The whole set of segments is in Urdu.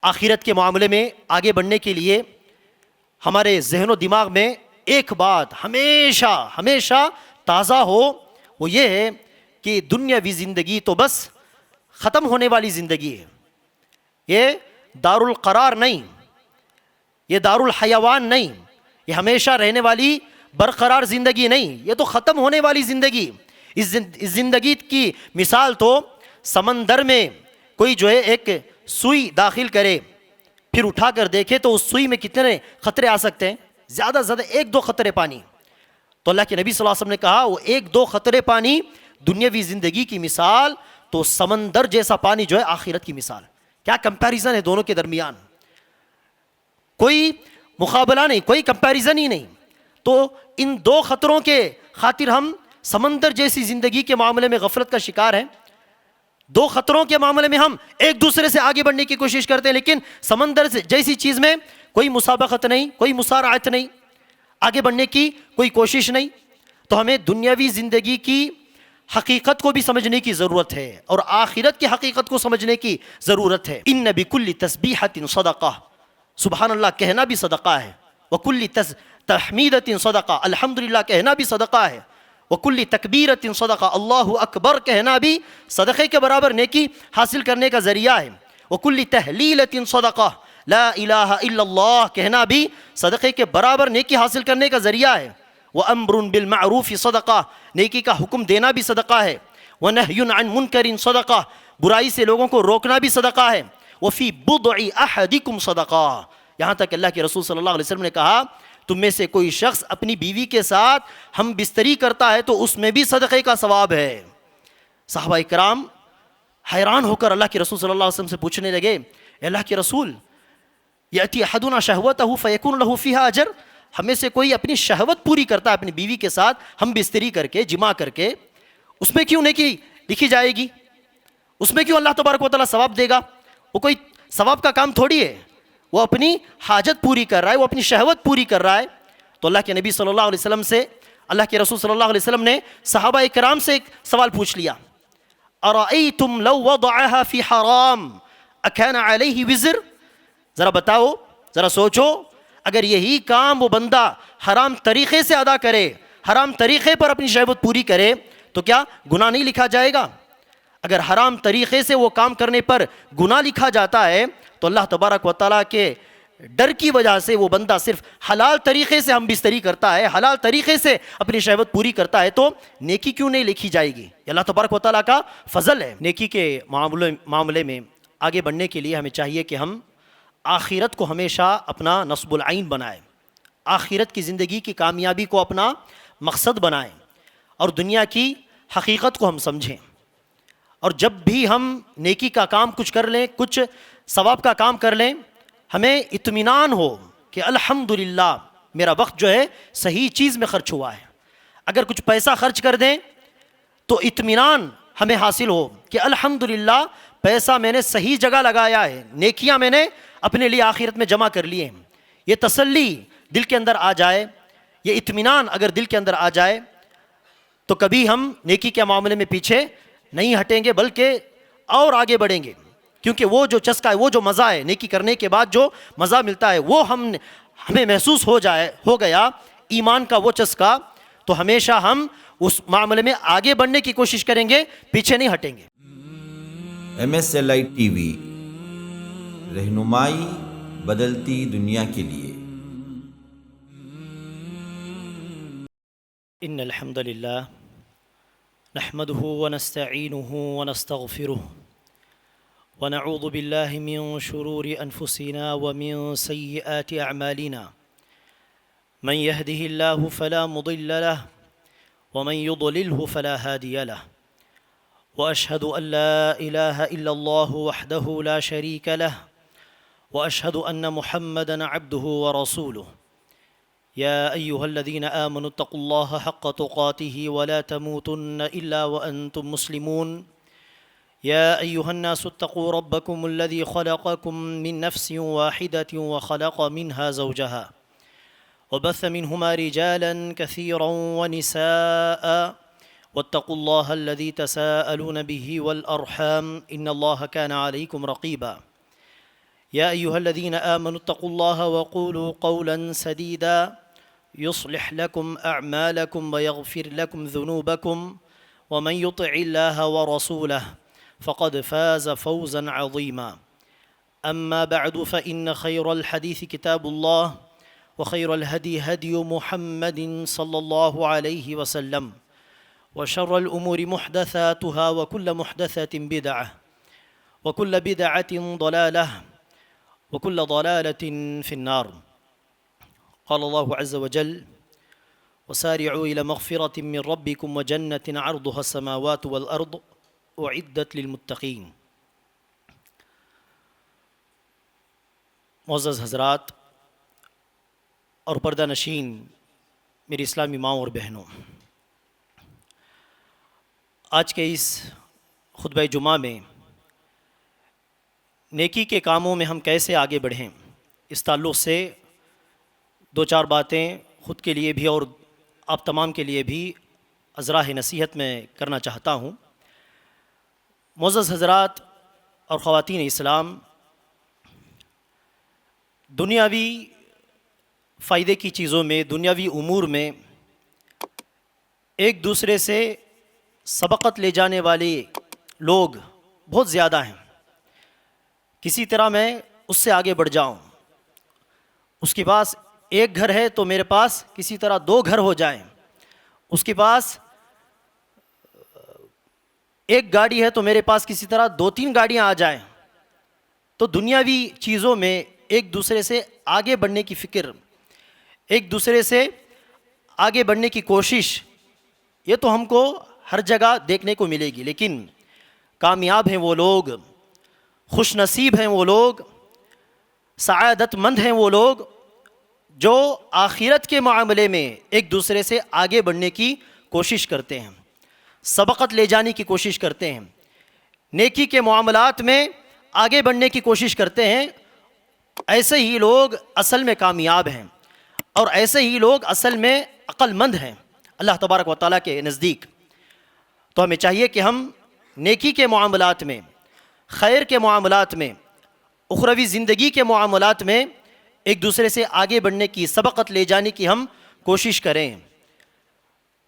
آخرت کے معاملے میں آگے بڑھنے کے لیے ہمارے ذہن و دماغ میں ایک بات ہمیشہ ہمیشہ تازہ ہو، وہ یہ ہے کہ دنیاوی زندگی تو بس ختم ہونے والی زندگی ہے، یہ دار القرار نہیں، یہ دار الحیوان نہیں، یہ ہمیشہ رہنے والی برقرار زندگی نہیں، یہ تو ختم ہونے والی زندگی۔ اس زندگی کی مثال تو سمندر میں کوئی جو ہے ایک سوئی داخل کرے، پھر اٹھا کر دیکھے تو اس سوئی میں کتنے خطرے آ سکتے ہیں؟ زیادہ سے زیادہ ایک دو خطرے پانی۔ تو اللہ کے نبی صلی اللہ علیہ وسلم نے کہا وہ ایک دو خطرے پانی دنیاوی زندگی کی مثال، تو سمندر جیسا پانی جو ہے آخرت کی مثال۔ کیا کمپیریزن ہے دونوں کے درمیان، کوئی مقابلہ نہیں، کوئی کمپیریزن ہی نہیں۔ تو ان دو خطروں کے خاطر ہم سمندر جیسی زندگی کے معاملے میں غفلت کا شکار ہیں۔ دو خطروں کے معاملے میں ہم ایک دوسرے سے آگے بڑھنے کی کوشش کرتے ہیں، لیکن سمندر جیسی چیز میں کوئی مسابقت نہیں، کوئی مسارعت نہیں، آگے بڑھنے کی کوئی کوشش نہیں۔ تو ہمیں دنیاوی زندگی کی حقیقت کو بھی سمجھنے کی ضرورت ہے اور آخرت کی حقیقت کو سمجھنے کی ضرورت ہے۔ ان بکل تسبیحۃ صدقہ، سبحان اللہ کہنا بھی صدقہ ہے، وکل تحمیدۃ صدقہ، الحمدللہ کہنا بھی صدقہ ہے، وکل تکبیرۃ صدقہ، اللہ اکبر کہنا بھی صدقے کے برابر نیکی حاصل کرنے کا ذریعہ ہے، وکل تہلیلۃ صدقہ، لا الہ الا اللہ کہنا بھی صدقے کے برابر نیکی حاصل کرنے کا ذریعہ ہے، وَأَمْرٌ بِالْمَعْرُوفِ صدقہ، نیکی کا حکم دینا بھی صدقہ ہے، وَنَهْيٌ عَنْ مُنْكَرٍ صدقہ، برائی سے لوگوں کو روکنا بھی صدقہ ہے، وَفِي بُضْعِ أَحَدِكُمْ صدقہ، یہاں تک اللہ کے رسول صلی اللہ علیہ وسلم نے کہا تم میں سے کوئی شخص اپنی بیوی کے ساتھ ہم بستری کرتا ہے تو اس میں بھی صدقے کا ثواب ہے۔ صحابہ اکرام حیران ہو کر اللہ کے رسول صلی اللہ علیہ وسلم سے پوچھنے لگے، اے اللہ کے رسول، یأتی احدنا شہوتہ فیکون لہ فیہا اجر، ہمیں سے کوئی اپنی شہوت پوری کرتا ہے اپنی بیوی کے ساتھ ہم بستری کر کے جمع کر کے، اس میں کیوں نیکی لکھی جائے گی؟ اس میں کیوں اللہ تبارک و تعالیٰ ثواب دے گا؟ وہ کوئی ثواب کا کام تھوڑی ہے، وہ اپنی حاجت پوری کر رہا ہے، وہ اپنی شہوت پوری کر رہا ہے۔ تو اللہ کے نبی صلی اللہ علیہ وسلم سے، اللہ کے رسول صلی اللہ علیہ وسلم نے صحابہ اکرام سے ایک سوال پوچھ لیا، ارأیتم لو وضعها فی حرام اکان علیہ وزر، ذرا بتاؤ، ذرا سوچو، اگر یہی کام وہ بندہ حرام طریقے سے ادا کرے، حرام طریقے پر اپنی شہوت پوری کرے تو کیا گناہ نہیں لکھا جائے گا؟ اگر حرام طریقے سے وہ کام کرنے پر گناہ لکھا جاتا ہے تو اللہ تبارک و تعالیٰ کے ڈر کی وجہ سے وہ بندہ صرف حلال طریقے سے ہم بستری کرتا ہے، حلال طریقے سے اپنی شہوت پوری کرتا ہے، تو نیکی کیوں نہیں لکھی جائے گی؟ یہ اللہ تبارک و تعالیٰ کا فضل ہے۔ نیکی کے معاملے میں آگے بڑھنے کے لیے ہمیں چاہیے کہ ہم آخرت کو ہمیشہ اپنا نصب العین بنائیں، آخرت کی زندگی کی کامیابی کو اپنا مقصد بنائیں اور دنیا کی حقیقت کو ہم سمجھیں۔ اور جب بھی ہم نیکی کا کام کچھ کر لیں، کچھ ثواب کا کام کر لیں، ہمیں اطمینان ہو کہ الحمدللہ میرا وقت جو ہے صحیح چیز میں خرچ ہوا ہے۔ اگر کچھ پیسہ خرچ کر دیں تو اطمینان ہمیں حاصل ہو کہ الحمدللہ پیسہ میں نے صحیح جگہ لگایا ہے، نیکیاں میں نے اپنے لیے آخرت میں جمع کر لیے ہیں۔ یہ تسلی دل کے اندر آ جائے، یہ اطمینان اگر دل کے اندر آ جائے تو کبھی ہم نیکی کے معاملے میں پیچھے نہیں ہٹیں گے بلکہ اور آگے بڑھیں گے، کیونکہ وہ جو چسکا ہے، وہ جو مزہ ہے نیکی کرنے کے بعد جو مزہ ملتا ہے وہ ہمیں محسوس ہو گیا ایمان کا وہ چسکا، تو ہمیشہ ہم اس معاملے میں آگے بڑھنے کی کوشش کریں گے، پیچھے نہیں ہٹیں گے۔ MSLI TV، رہنمائی بدلتی دنیا کے لیے۔ ان الحمد للہ نحمده ونستعینه ونستغفره ونعوذ باللہ من شرور انفسنا ومن سیئات اعمالنا، من يهده الله فلا مضل له ومن يضلله فلا هادي له، واشهد ان لا اله الا الله وحده لا شريك له، واشهد ان محمدا عبده ورسوله، يا أيها الذين آمنوا اتقوا الله حق تقاته ولا تموتن إلا وأنتم مسلمون، يا أيها الناس اتقوا ربكم الذي خلقكم من نفس واحدة وخلق منها زوجها وبث منهما رجالا كثيرا ونساء، واتقوا الله الذي تساءلون به والأرحام إن الله كان عليكم رقيبا، يا أيها الذين آمنوا اتقوا الله وقولوا قولا سديدا يصلح لكم أعمالكم ويغفر لكم ذنوبكم ومن يطع الله ورسوله فقد فاز فوزا عظيما. أما بعد فإن خير الحديث كتاب الله وخير الهدي هدي محمد صلى الله عليه وسلم وشر الأمور محدثاتها وكل محدثة بدعة وكل بدعة ضلالة وكل ضلالة في النار. قال الله عز وجل وسارعوا إلى مغفرة من ربكم وجنة عرضها السماوات والأرض أعدت للمتقين. معزز حضرات اور پردہ نشین میری اسلامی ماؤں اور بہنوں، آج کے اس خطبہ جمعہ میں نیکی کے کاموں میں ہم کیسے آگے بڑھیں، اس تعلق سے دو چار باتیں خود کے لیے بھی اور آپ تمام کے لیے بھی ازراہ نصیحت میں کرنا چاہتا ہوں۔ معزز حضرات اور خواتین اسلام، دنیاوی فائدے کی چیزوں میں، دنیاوی امور میں ایک دوسرے سے سبقت لے جانے والے لوگ بہت زیادہ ہیں۔ کسی طرح میں اس سے آگے بڑھ جاؤں، اس کے پاس ایک گھر ہے تو میرے پاس کسی طرح دو گھر ہو جائیں، اس کے پاس ایک گاڑی ہے تو میرے پاس کسی طرح دو تین گاڑیاں آ جائیں۔ تو دنیاوی چیزوں میں ایک دوسرے سے آگے بڑھنے کی فکر، ایک دوسرے سے آگے بڑھنے کی کوشش، یہ تو ہم کو ہر جگہ دیکھنے کو ملے گی، لیکن کامیاب ہیں وہ لوگ، خوش نصیب ہیں وہ لوگ، سعادت مند ہیں وہ لوگ جو آخرت کے معاملے میں ایک دوسرے سے آگے بڑھنے کی کوشش کرتے ہیں، سبقت لے جانے کی کوشش کرتے ہیں، نیکی کے معاملات میں آگے بڑھنے کی کوشش کرتے ہیں۔ ایسے ہی لوگ اصل میں کامیاب ہیں اور ایسے ہی لوگ اصل میں عقل مند ہیں اللہ تبارک و تعالیٰ کے نزدیک۔ تو ہمیں چاہیے کہ ہم نیکی کے معاملات میں، خیر کے معاملات میں، اخروی زندگی کے معاملات میں ایک دوسرے سے آگے بڑھنے کی، سبقت لے جانے کی ہم کوشش کریں۔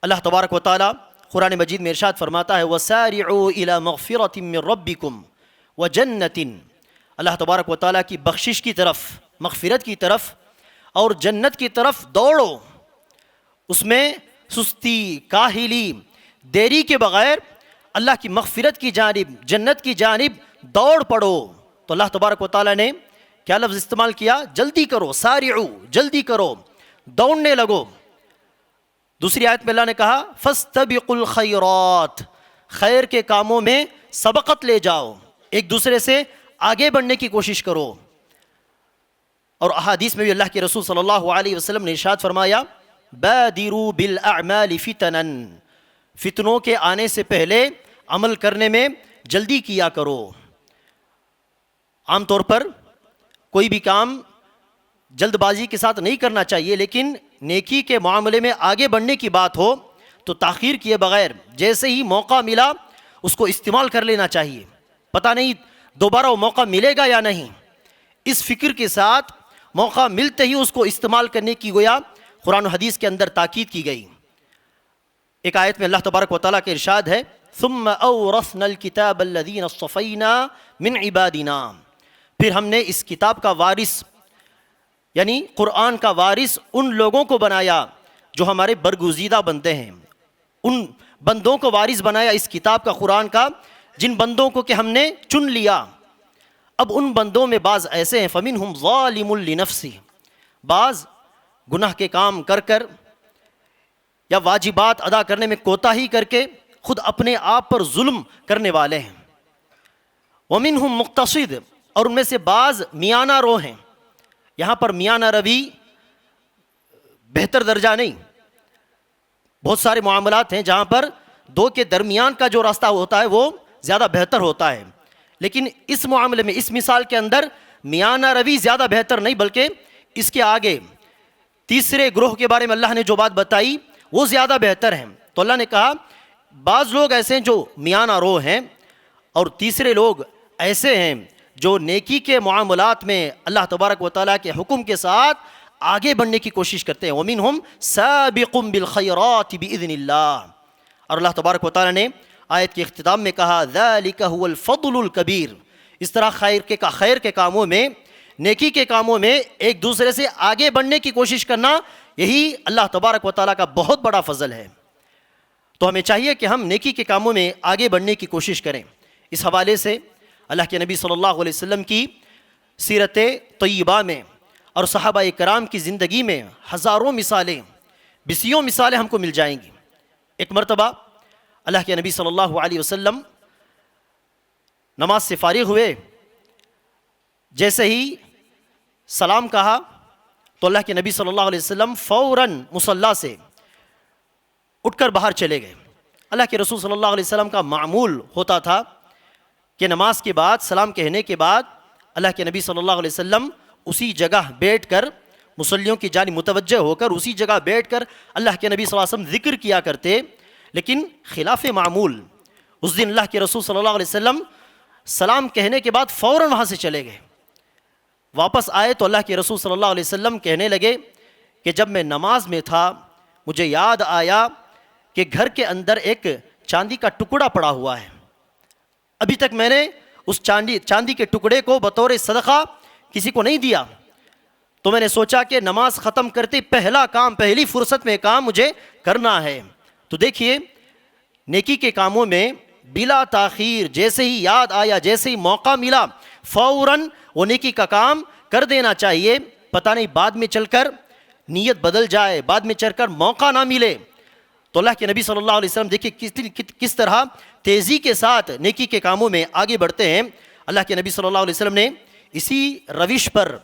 اللہ تبارک و تعالیٰ قرآن مجید میں ارشاد فرماتا ہے وَسَارِعُوا إِلَى مَغْفِرَةٍ مِّن رَبِّكُمْ وَجَنَّةٍ، اللہ تبارک و تعالیٰ کی بخشش کی طرف، مغفرت کی طرف اور جنت کی طرف دوڑو، اس میں سستی، کاہلی، دیری کے بغیر اللہ کی مغفرت کی جانب، جنت کی جانب دوڑ پڑو۔ تو اللہ تبارک و تعالیٰ نے کیا لفظ استعمال کیا؟ جلدی کرو، سارعو، جلدی کرو، دوڑنے لگو۔ دوسری آیت میں اللہ نے کہا فاستبقوا الخیرات، خیر کے کاموں میں سبقت لے جاؤ، ایک دوسرے سے آگے بڑھنے کی کوشش کرو۔ اور احادیث میں بھی اللہ کے رسول صلی اللہ علیہ وسلم نے ارشاد فرمایا بادروا بالاعمال فتنا، فتنوں کے آنے سے پہلے عمل کرنے میں جلدی کیا کرو۔ عام طور پر کوئی بھی کام جلد بازی کے ساتھ نہیں کرنا چاہیے، لیکن نیکی کے معاملے میں آگے بڑھنے کی بات ہو تو تاخیر کیے بغیر جیسے ہی موقع ملا اس کو استعمال کر لینا چاہیے، پتہ نہیں دوبارہ وہ موقع ملے گا یا نہیں، اس فکر کے ساتھ موقع ملتے ہی اس کو استعمال کرنے کی گویا قرآن و حدیث کے اندر تاکید کی گئی۔ ایک آیت میں اللہ تبارک و تعالیٰ کے ارشاد ہے ثم اورثنا الکتاب الذین اصطفینا من عبادنا، پھر ہم نے اس کتاب کا وارث یعنی قرآن کا وارث ان لوگوں کو بنایا جو ہمارے برگزیدہ بندے ہیں، ان بندوں کو وارث بنایا اس کتاب کا، قرآن کا، جن بندوں کو کہ ہم نے چن لیا۔ اب ان بندوں میں بعض ایسے ہیں فَمِنْهُمْ ظَالِمٌ لِنَفْسِهِ، بعض گناہ کے کام کر کر یا واجبات ادا کرنے میں کوتاہی کر کے خود اپنے آپ پر ظلم کرنے والے ہیں۔ وَمِنْهُمْ مُقْتَصِدٌ، اور ان میں سے بعض میانہ رو ہیں۔ یہاں پر میانہ روی بہتر درجہ نہیں، بہت سارے معاملات ہیں جہاں پر دو کے درمیان کا جو راستہ ہوتا ہے وہ زیادہ بہتر ہوتا ہے، لیکن اس معاملے میں، اس مثال کے اندر میانہ روی زیادہ بہتر نہیں، بلکہ اس کے آگے تیسرے گروہ کے بارے میں اللہ نے جو بات بتائی وہ زیادہ بہتر ہے۔ تو اللہ نے کہا بعض لوگ ایسے ہیں جو میانہ رو ہیں، اور تیسرے لوگ ایسے ہیں جو نیکی کے معاملات میں اللہ تبارک و تعالیٰ کے حکم کے ساتھ آگے بڑھنے کی کوشش کرتے ہیں. وَمِنْهُمْ سَابِقٌ بِالْخَيْرَاتِ بِإِذْنِ اللَّهِ. اور اللہ تبارک و تعالیٰ نے آیت کے اختتام میں کہا ذَلِكَ هُوَ الْفَضْلُ الْكَبِيرُ. اس طرح خیر کے کاموں میں، نیکی کے کاموں میں ایک دوسرے سے آگے بڑھنے کی کوشش کرنا، یہی اللہ تبارک و تعالیٰ کا بہت بڑا فضل ہے. تو ہمیں چاہیے کہ ہم نیکی کے کاموں میں آگے بڑھنے کی کوشش کریں. اس حوالے سے اللہ کے نبی صلی اللہ علیہ وسلم کی سیرت طیبہ میں اور صحابہ کرام کی زندگی میں ہزاروں مثالیں، بسیوں مثالیں ہم کو مل جائیں گی. ایک مرتبہ اللہ کے نبی صلی اللہ علیہ وسلم نماز سے فارغ ہوئے، جیسے ہی سلام کہا تو اللہ کے نبی صلی اللہ علیہ وسلم فوراً مصلی سے اٹھ کر باہر چلے گئے. اللہ کے رسول صلی اللہ علیہ وسلم کا معمول ہوتا تھا کہ نماز کے بعد، سلام کہنے کے بعد اللہ کے نبی صلی اللہ علیہ وسلم اسی جگہ بیٹھ کر، مصلیوں کی جانب متوجہ ہو کر اسی جگہ بیٹھ کر اللہ کے نبی صلی اللہ علیہ وسلم ذکر کیا کرتے. لیکن خلاف معمول اس دن اللہ کے رسول صلی اللہ علیہ وسلم سلام کہنے کے بعد فوراً وہاں سے چلے گئے. واپس آئے تو اللہ کے رسول صلی اللہ علیہ وسلم کہنے لگے کہ جب میں نماز میں تھا مجھے یاد آیا کہ گھر کے اندر ایک چاندی کا ٹکڑا پڑا ہوا ہے، ابھی تک میں نے اس چاندی کے ٹکڑے کو بطور صدقہ کسی کو نہیں دیا. تو میں نے سوچا کہ نماز ختم کرتے پہلا کام، پہلی فرصت میں کام مجھے کرنا ہے. تو دیکھیے، نیکی کے کاموں میں بلا تاخیر جیسے ہی یاد آیا، جیسے ہی موقع ملا، فوراً وہ نیکی کا کام کر دینا چاہیے. پتہ نہیں بعد میں چل کر نیت بدل جائے، بعد میں چل کر موقع نہ ملے. تو اللہ کے نبی صلی اللہ علیہ وسلم دیکھیے کس طرح تیزی کے ساتھ نیکی کے کاموں میں آگے بڑھتے ہیں. اللہ کے نبی صلی اللہ علیہ وسلم نے اسی روش پر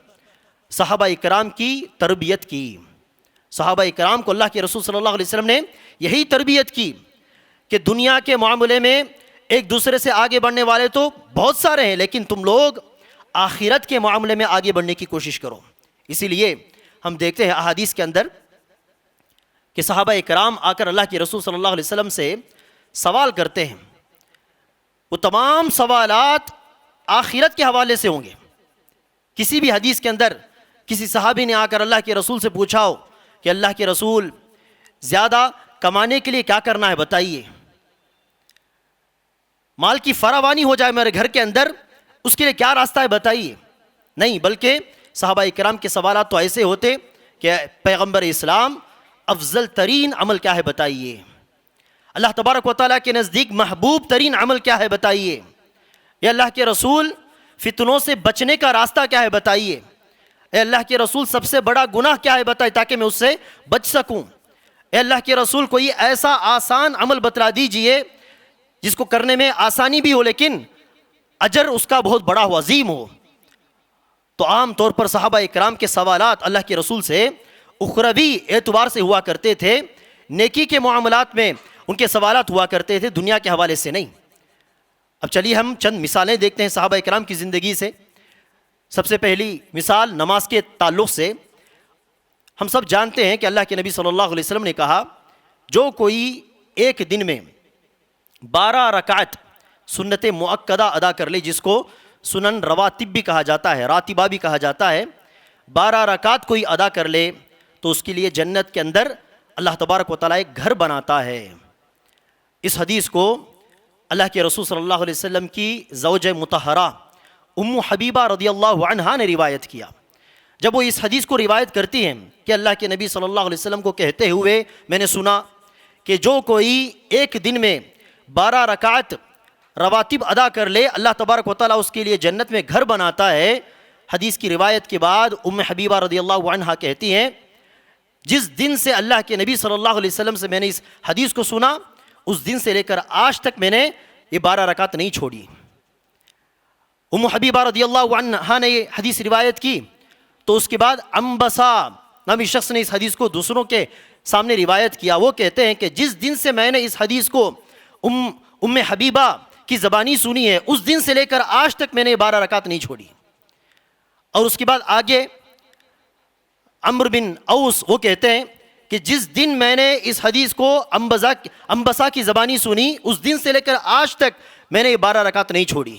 صحابہ کرام کی تربیت کی. صحابہ کرام کو اللہ کے رسول صلی اللہ علیہ وسلم نے یہی تربیت کی کہ دنیا کے معاملے میں ایک دوسرے سے آگے بڑھنے والے تو بہت سارے ہیں، لیکن تم لوگ آخرت کے معاملے میں آگے بڑھنے کی کوشش کرو. اسی لیے ہم دیکھتے ہیں احادیث کے اندر کہ صحابہ کرام آ کر اللہ کے رسول صلی اللہ علیہ وسلم سے سوال کرتے ہیں. وہ تمام سوالات آخرت کے حوالے سے ہوں گے. کسی بھی حدیث کے اندر کسی صحابی نے آ کر اللہ کے رسول سے پوچھا ہو کہ اللہ کے رسول زیادہ کمانے کے لیے کیا کرنا ہے بتائیے، مال کی فراوانی ہو جائے میرے گھر کے اندر، اس کے لیے کیا راستہ ہے بتائیے. نہیں، بلکہ صحابہ کرام کے سوالات تو ایسے ہوتے کہ پیغمبر اسلام افضل ترین عمل کیا ہے بتائیے، اللہ تبارک و تعالیٰ کے نزدیک محبوب ترین عمل کیا ہے بتائیے، یا اللہ کے رسول فتنوں سے بچنے کا راستہ کیا ہے بتائیے، اے اللہ کے رسول سب سے بڑا گناہ کیا ہے بتائیے تاکہ میں اس سے بچ سکوں، اے اللہ کے رسول کوئی ایسا آسان عمل بتلا دیجئے جس کو کرنے میں آسانی بھی ہو لیکن اجر اس کا بہت بڑا ہو، عظیم ہو. تو عام طور پر صحابہ اکرام کے سوالات اللہ کے رسول سے اخروی اعتبار سے ہوا کرتے تھے. نیکی کے معاملات میں ان کے سوالات ہوا کرتے تھے، دنیا کے حوالے سے نہیں. اب چلیے ہم چند مثالیں دیکھتے ہیں صحابہ اکرام کی زندگی سے. سب سے پہلی مثال نماز کے تعلق سے. ہم سب جانتے ہیں کہ اللہ کے نبی صلی اللہ علیہ وسلم نے کہا جو کوئی ایک دن میں 12 رکعت سنت مؤکدہ ادا کر لے، جس کو سنن رواتب بھی کہا جاتا ہے، راتبہ بھی کہا جاتا ہے، 12 رکعت کوئی ادا کر لے تو اس کے لیے جنت کے اندر اللہ تبارک و تعالیٰ ایک گھر بناتا ہے. اس حدیث کو اللہ کے رسول صلی اللہ علیہ وسلم کی زوج مطہرہ ام حبیبہ رضی اللہ عنہا نے روایت کیا. جب وہ اس حدیث کو روایت کرتی ہیں کہ اللہ کے نبی صلی اللہ علیہ وسلم کو کہتے ہوئے میں نے سنا کہ جو کوئی ایک دن میں 12 رکعت رواتب ادا کر لے اللہ تبارک و تعالیٰ اس کے لیے جنت میں گھر بناتا ہے. حدیث کی روایت کے بعد ام حبیبہ رضی اللہ عنہا کہتی ہیں جس دن سے اللہ کے نبی صلی اللہ علیہ وسلم سے میں نے اس حدیث کو سنا اس دن سے لے کر آج تک میں نے یہ 12 رکعت نہیں چھوڑی. ام حبیبہ رضی اللہ عنہا نے یہ حدیث روایت کی تو اس کے بعد انبسا نامی شخص نے اس حدیث کو دوسروں کے سامنے روایت کیا. وہ کہتے ہیں کہ جس دن سے میں نے اس حدیث کو ام حبیبہ کی زبانی سنی ہے اس دن سے لے کر آج تک میں نے 12 رکعت نہیں چھوڑی. اور اس کے بعد آگے عمرو بن اوس وہ کہتے ہیں کہ جس دن میں نے اس حدیث کو انبسا کی زبانی سنی اس دن سے لے کر آج تک میں نے 12 رکعت نہیں چھوڑی.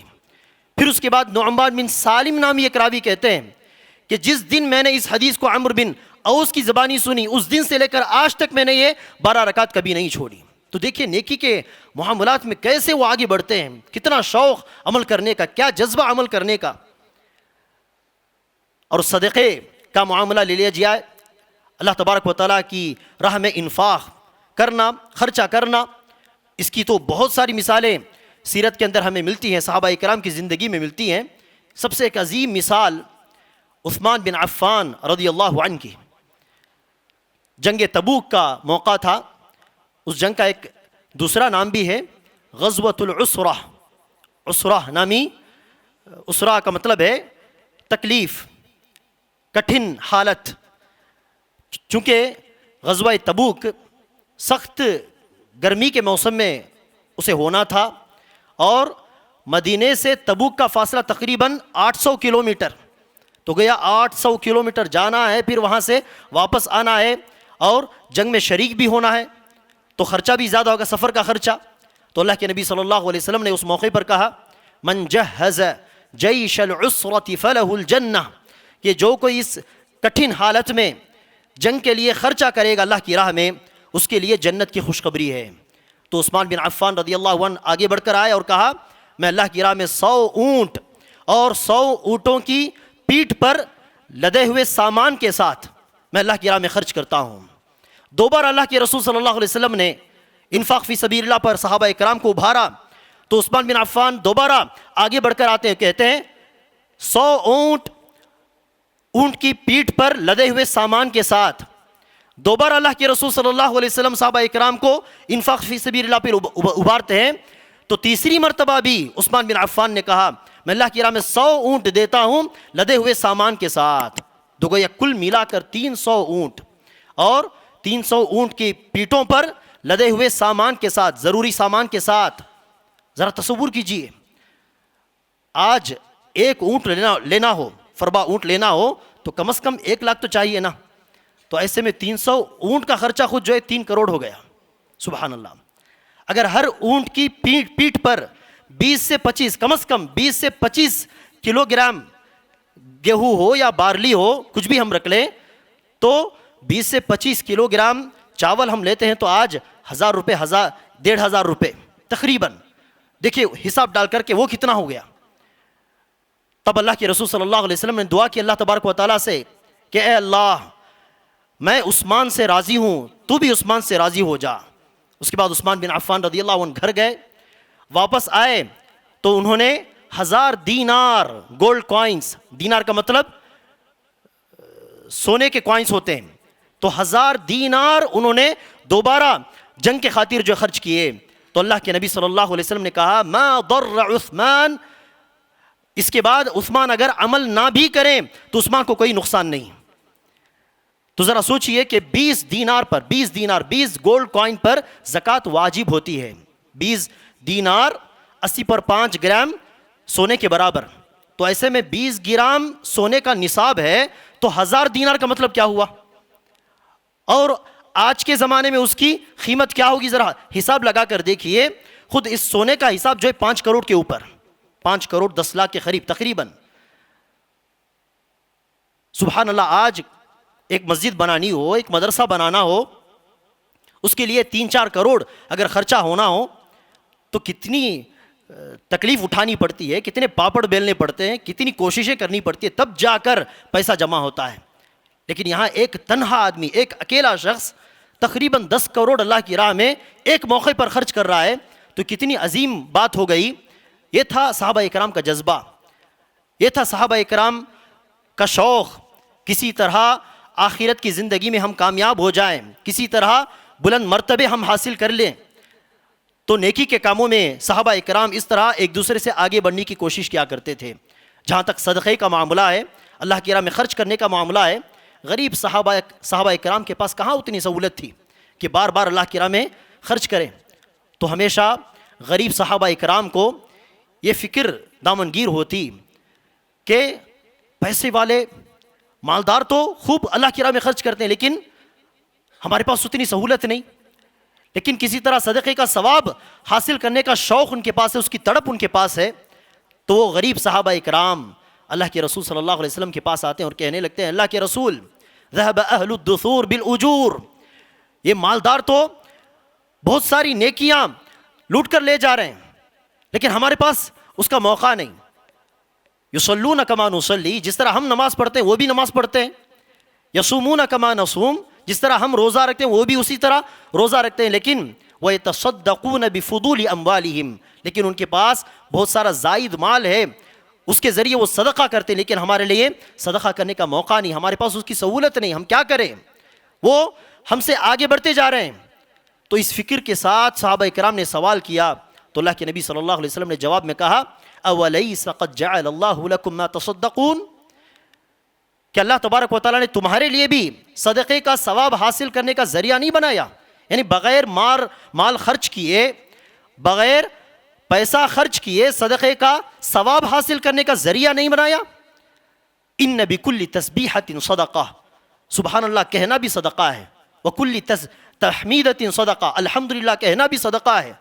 پھر اس کے بعد نعمان بن سالم نامی ایک راوی کہتے ہیں کہ جس دن میں نے اس حدیث کو عمرو بن اوس کی زبانی سنی اس دن سے لے کر آج تک میں نے یہ 12 رکعت کبھی نہیں چھوڑی۔ تو دیکھیے نیکی کے معاملات میں کیسے وہ آگے بڑھتے ہیں، کتنا شوق عمل کرنے کا، کیا جذبہ عمل کرنے کا۔ اور صدقے کا معاملہ لے لیا جائے، اللہ تبارک و تعالیٰ کی راہ میں انفاق کرنا، خرچہ کرنا، اس کی تو بہت ساری مثالیں سیرت کے اندر ہمیں ملتی ہیں، صحابہ کرام کی زندگی میں ملتی ہیں۔ سب سے ایک عظیم مثال عثمان بن عفان رضی اللہ عنہ کی، جنگ تبوک کا موقع تھا، اس جنگ کا ایک دوسرا نام بھی ہے غزوۃ العسرہ، عسرہ نامی، عسرہ کا مطلب ہے تکلیف، کٹھن حالت۔ چونکہ غزوہ تبوک سخت گرمی کے موسم میں اسے ہونا تھا، اور مدینے سے تبوک کا فاصلہ تقریباً 800 کلومیٹر، تو گیا 800 کلومیٹر جانا ہے، پھر وہاں سے واپس آنا ہے، اور جنگ میں شریک بھی ہونا ہے، تو خرچہ بھی زیادہ ہوگا، سفر کا خرچہ۔ تو اللہ کے نبی صلی اللہ علیہ وسلم نے اس موقع پر کہا من جہز جیش العسرۃ فلہ الجنہ، کہ جو کوئی اس کٹھن حالت میں جنگ کے لیے خرچہ کرے گا اللہ کی راہ میں، اس کے لیے جنت کی خوشخبری ہے۔ تو عثمان بن عفان رضی اللہ عنہ آگے بڑھ کر آئے اور کہا میں اللہ کی راہ میں 100 اونٹ اور 100 اونٹوں کی پیٹھ پر لدے ہوئے سامان کے ساتھ میں اللہ کی راہ میں خرچ کرتا ہوں۔ دو بار اللہ کے رسول صلی اللہ علیہ وسلم نے انفاق فی سبیل اللہ پر صحابہ اکرام کو ابھارا، تو عثمان بن عفان دوبارہ آگے بڑھ کر آتے ہیں، کہتے ہیں 100 اونٹ کی پیٹھ پر لدے ہوئے سامان کے ساتھ۔ دوبارہ اللہ کے رسول صلی اللہ علیہ وسلم صحابہ اکرام کو انفاق فی سبیل اللہ پر ابھارتے ہیں، تو تیسری مرتبہ بھی عثمان بن عفان نے کہا میں اللہ کی راہ میں 100 اونٹ دیتا ہوں لدے ہوئے سامان کے ساتھ۔ تو گویا کل ملا کر 300 اونٹ، اور 300 اونٹ کی پیٹوں پر لدے ہوئے سامان کے ساتھ، ضروری سامان کے ساتھ۔ ذرا تصور کیجئے، آج ایک اونٹ لینا ہو، فربا اونٹ لینا ہو تو کم از کم 1 لاکھ تو چاہیے نا، تو ایسے میں 300 اونٹ کا خرچہ خود جو ہے 3 کروڑ ہو گیا۔ سبحان اللہ۔ اگر ہر اونٹ کی پیٹھ پر 20 سے 25، کم از کم 20 سے 25 کلو گرام گیہوں ہو یا بارلی ہو، کچھ بھی ہم رکھ لیں، تو 20 سے 25 کلو گرام چاول ہم لیتے ہیں تو آج 1000 روپے، 1500 روپے تقریباً، دیکھیے حساب ڈال کر کے وہ کتنا ہو گیا۔ تب اللہ کے رسول صلی اللہ علیہ وسلم نے دعا کی اللہ تبارک و تعالیٰ سے کہ اے اللہ میں عثمان سے راضی ہوں، تو بھی عثمان سے راضی ہو جا۔ اس کے بعد عثمان بن عفان رضی اللہ عنہ گھر گئے، واپس آئے تو انہوں نے 1000 دینار گولڈ کوائنز، دینار کا مطلب سونے کے کوائنز ہوتے ہیں، تو 1000 دینار انہوں نے دوبارہ جنگ کے خاطر جو خرچ کیے۔ تو اللہ کے نبی صلی اللہ علیہ وسلم نے کہا ما ضر عثمان، اس کے بعد عثمان اگر عمل نہ بھی کریں تو عثمان کو کوئی نقصان نہیں۔ تو ذرا سوچئے کہ 20 دینار پر، 20 گولڈ کوائن پر زکوٰۃ واجب ہوتی ہے، 20 دینار 80 پر 5 گرام سونے کے برابر، تو ایسے میں 20 گرام سونے کا نصاب ہے، تو 1000 دینار کا مطلب کیا ہوا، اور آج کے زمانے میں اس کی قیمت کیا ہوگی، ذرا حساب لگا کر دیکھیے، خود اس سونے کا حساب جو ہے 5 کروڑ کے اوپر، 5 کروڑ 10 لاکھ کے قریب تقریباً۔ سبحان اللہ، آج ایک مسجد بنانی ہو، ایک مدرسہ بنانا ہو، اس کے لیے 3-4 کروڑ اگر خرچہ ہونا ہو تو کتنی تکلیف اٹھانی پڑتی ہے، کتنے پاپڑ بیلنے پڑتے ہیں، کتنی کوششیں کرنی پڑتی ہے، تب جا کر پیسہ جمع ہوتا ہے۔ لیکن یہاں ایک تنہا آدمی، ایک اکیلا شخص تقریباً 10 کروڑ اللہ کی راہ میں ایک موقع پر خرچ کر رہا ہے، تو کتنی عظیم بات ہو گئی۔ یہ تھا صحابہ اکرام کا جذبہ، یہ تھا صحابہ اکرام کا شوق، کسی طرح آخرت کی زندگی میں ہم کامیاب ہو جائیں، کسی طرح بلند مرتبے ہم حاصل کر لیں۔ تو نیکی کے کاموں میں صحابہ اکرام اس طرح ایک دوسرے سے آگے بڑھنے کی کوشش کیا کرتے تھے۔ جہاں تک صدقے کا معاملہ ہے، اللہ کی راہ میں خرچ کرنے کا معاملہ ہے، غریب صحابہ اکرام کے پاس کہاں اتنی سہولت تھی کہ بار بار اللہ کی راہ میں خرچ کریں۔ تو ہمیشہ غریب صحابہ اکرام کو یہ فکر دامنگیر ہوتی کہ پیسے والے مالدار تو خوب اللہ کی راہ میں خرچ کرتے ہیں، لیکن ہمارے پاس اتنی سہولت نہیں، لیکن کسی طرح صدقے کا ثواب حاصل کرنے کا شوق ان کے پاس ہے، اس کی تڑپ ان کے پاس ہے۔ تو وہ غریب صحابہ اکرام اللہ کے رسول صلی اللہ علیہ وسلم کے پاس آتے ہیں اور کہنے لگتے ہیں اللہ کے رسول ذهب اہل الدثور بالاجور، یہ مالدار تو بہت ساری نیکیاں لوٹ کر لے جا رہے ہیں لیکن ہمارے پاس اس کا موقع نہیں. یصلون کما نصلی، جس طرح ہم نماز پڑھتے ہیں وہ بھی نماز پڑھتے ہیں. یصومون کما نصوم، جس طرح ہم روزہ رکھتے ہیں وہ بھی اسی طرح روزہ رکھتے ہیں. لیکن وَيَتَصَدَّقُونَ بِفُضُولِ أَمْوَالِهِمْ، لیکن ان کے پاس بہت سارا زائد مال ہے، اس کے ذریعے وہ صدقہ کرتے ہیں لیکن ہمارے لیے صدقہ کرنے کا موقع نہیں، ہمارے پاس اس کی سہولت نہیں، ہم کیا کریں؟ وہ ہم سے آگے بڑھتے جا رہے ہیں. تو اس فکر کے ساتھ صحابہ کرام نے سوال کیا تو اللہ کے نبی صلی اللہ علیہ وسلم نے جواب میں کہا أَوَلَيْسَ قَدْ جَعَلَ اللَّهُ لَكُمْ مَا تَصَدَّقُونَ، کہ اللہ تبارک و تعالیٰ نے تمہارے لیے بھی صدقے کا ثواب حاصل کرنے کا ذریعہ نہیں بنایا؟ یعنی بغیر مال خرچ کیے، بغیر پیسہ خرچ کیے صدقے کا ثواب حاصل کرنے کا ذریعہ نہیں بنایا؟ ان بکل تسبیحۃ صدقہ، سبحان اللہ کہنا بھی صدقہ ہے. وکل تحمیدۃ صدقہ، الحمدللہ کہنا بھی صدقہ ہے.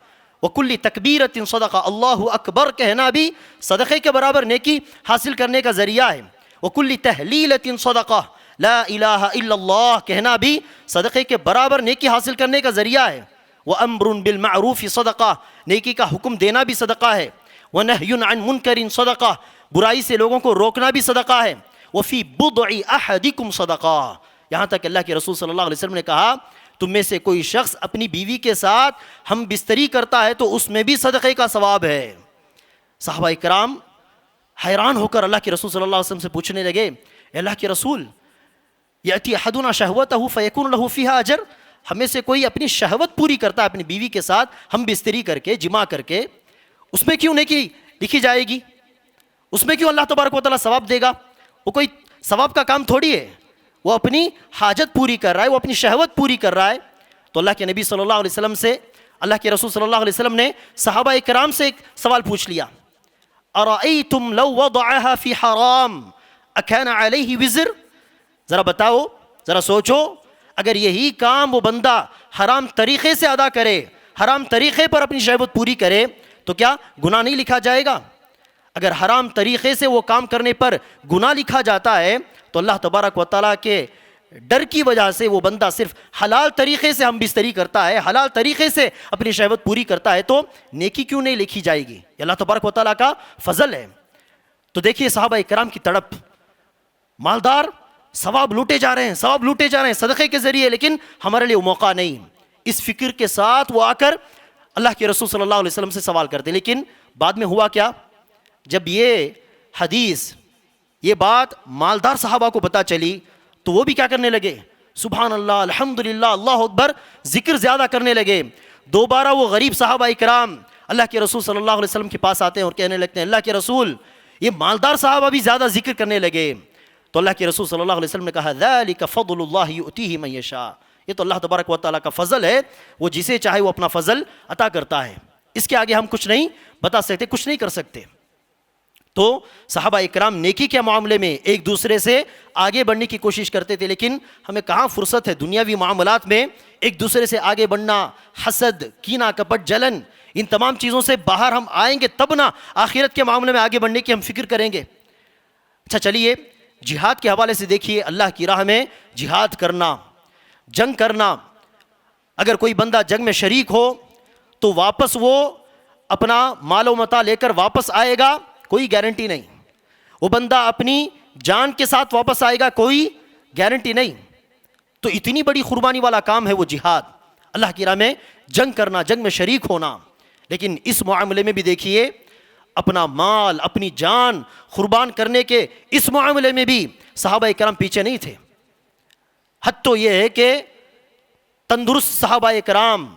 وکل تکبیرۃ صدقہ، اللہ اکبر کہنا بھی صدقے کے برابر نیکی حاصل کرنے کا ذریعہ ہے. وکل تحلیلۃ صدقہ، لا الہ الا اللہ کہنا بھی صدقے کے برابر نیکی حاصل کرنے کا ذریعہ ہے. وَأَمْرٌ بِالْمَعْرُوفِ صدقہ، نیکی کا حکم دینا بھی صدقہ ہے. وَنَهْيٌ عَنْ مُنْكَرٍ صدقہ، برائی سے لوگوں کو روکنا بھی صدقہ ہے. وَفِي بُضْعِ أَحَدِكُمْ صدقہ، یہاں تک اللہ کے رسول صلی اللہ علیہ وسلم نے کہا تم میں سے کوئی شخص اپنی بیوی کے ساتھ ہم بستری کرتا ہے تو اس میں بھی صدقے کا ثواب ہے. صحابہ کرام حیران ہو کر اللہ کے رسول صلی اللہ علیہ وسلم سے پوچھنے لگے اے اللہ کے رسول یأتی احدنا شہوتہ فیکون لہ فیہا اجر، ہمیں سے کوئی اپنی شہوت پوری کرتا ہے اپنی بیوی کے ساتھ ہم بستری کر کے جمع کر کے، اس میں کیوں نیکی لکھی جائے گی؟ اس میں کیوں اللہ تبارک و تعالیٰ ثواب دے گا؟ وہ کوئی ثواب کا کام تھوڑی ہے، وہ اپنی حاجت پوری کر رہا ہے، وہ اپنی شہوت پوری کر رہا ہے. تو اللہ کے نبی صلی اللہ علیہ وسلم سے، اللہ کے رسول صلی اللہ علیہ وسلم نے صحابہ کرام سے ایک سوال پوچھ لیا ارأیتم لو وضعها فی حرام اکان علیہ وزر، ذرا بتاؤ، ذرا سوچو، اگر یہی کام وہ بندہ حرام طریقے سے ادا کرے، حرام طریقے پر اپنی شہوت پوری کرے تو کیا گناہ نہیں لکھا جائے گا؟ اگر حرام طریقے سے وہ کام کرنے پر گناہ لکھا جاتا ہے تو اللہ تبارک و تعالیٰ کے ڈر کی وجہ سے وہ بندہ صرف حلال طریقے سے ہم بستری کرتا ہے، حلال طریقے سے اپنی شہوت پوری کرتا ہے تو نیکی کیوں نہیں لکھی جائے گی؟ یہ اللہ تبارک و تعالیٰ کا فضل ہے. تو دیکھیے صحابہ کرام کی تڑپ، مالدار ثواب لوٹے جا رہے ہیں، ثواب لوٹے جا رہے ہیں صدقے کے ذریعے، لیکن ہمارے لیے وہ موقع نہیں. اس فکر کے ساتھ وہ آ کر اللہ کے رسول صلی اللہ علیہ وسلم سے سوال کرتے. لیکن بعد میں ہوا کیا؟ جب یہ حدیث، یہ بات مالدار صحابہ کو پتہ چلی تو وہ بھی کیا کرنے لگے؟ سبحان اللہ، الحمدللہ، اللہ اکبر ذکر زیادہ کرنے لگے. دوبارہ وہ غریب صحابہ کرام اللہ کے رسول صلی اللہ علیہ وسلم کے پاس آتے ہیں اور کہنے لگتے ہیں اللہ کے رسول یہ مالدار صحابہ بھی زیادہ ذکر کرنے لگے. تو اللہ کے رسول صلی اللہ علیہ وسلم نے کہا ذالک فضل اللہ یؤتیہ من یشاء، یہ تو اللہ تبارک و تعالیٰ کا فضل ہے، وہ جسے چاہے وہ اپنا فضل عطا کرتا ہے. اس کے آگے ہم کچھ نہیں بتا سکتے، کچھ نہیں کر سکتے. تو صحابہ اکرام نیکی کے معاملے میں ایک دوسرے سے آگے بڑھنے کی کوشش کرتے تھے، لیکن ہمیں کہاں فرصت ہے دنیاوی معاملات میں ایک دوسرے سے آگے بڑھنا. حسد، کینہ، کپٹ، جلن، ان تمام چیزوں سے باہر ہم آئیں گے تب نہ آخرت کے معاملے میں آگے بڑھنے کی ہم فکر کریں گے. اچھا چلیے جہاد کے حوالے سے دیکھیے، اللہ کی راہ میں جہاد کرنا، جنگ کرنا، اگر کوئی بندہ جنگ میں شریک ہو تو واپس وہ اپنا مال و متاع لے کر واپس آئے گا، کوئی گارنٹی نہیں. وہ بندہ اپنی جان کے ساتھ واپس آئے گا، کوئی گارنٹی نہیں. تو اتنی بڑی قربانی والا کام ہے وہ جہاد، اللہ کی راہ میں جنگ کرنا، جنگ میں شریک ہونا. لیکن اس معاملے میں بھی دیکھیے اپنا مال، اپنی جان قربان کرنے کے اس معاملے میں بھی صحابہ کرام پیچھے نہیں تھے. حد تو یہ ہے کہ تندرست صحابہ کرام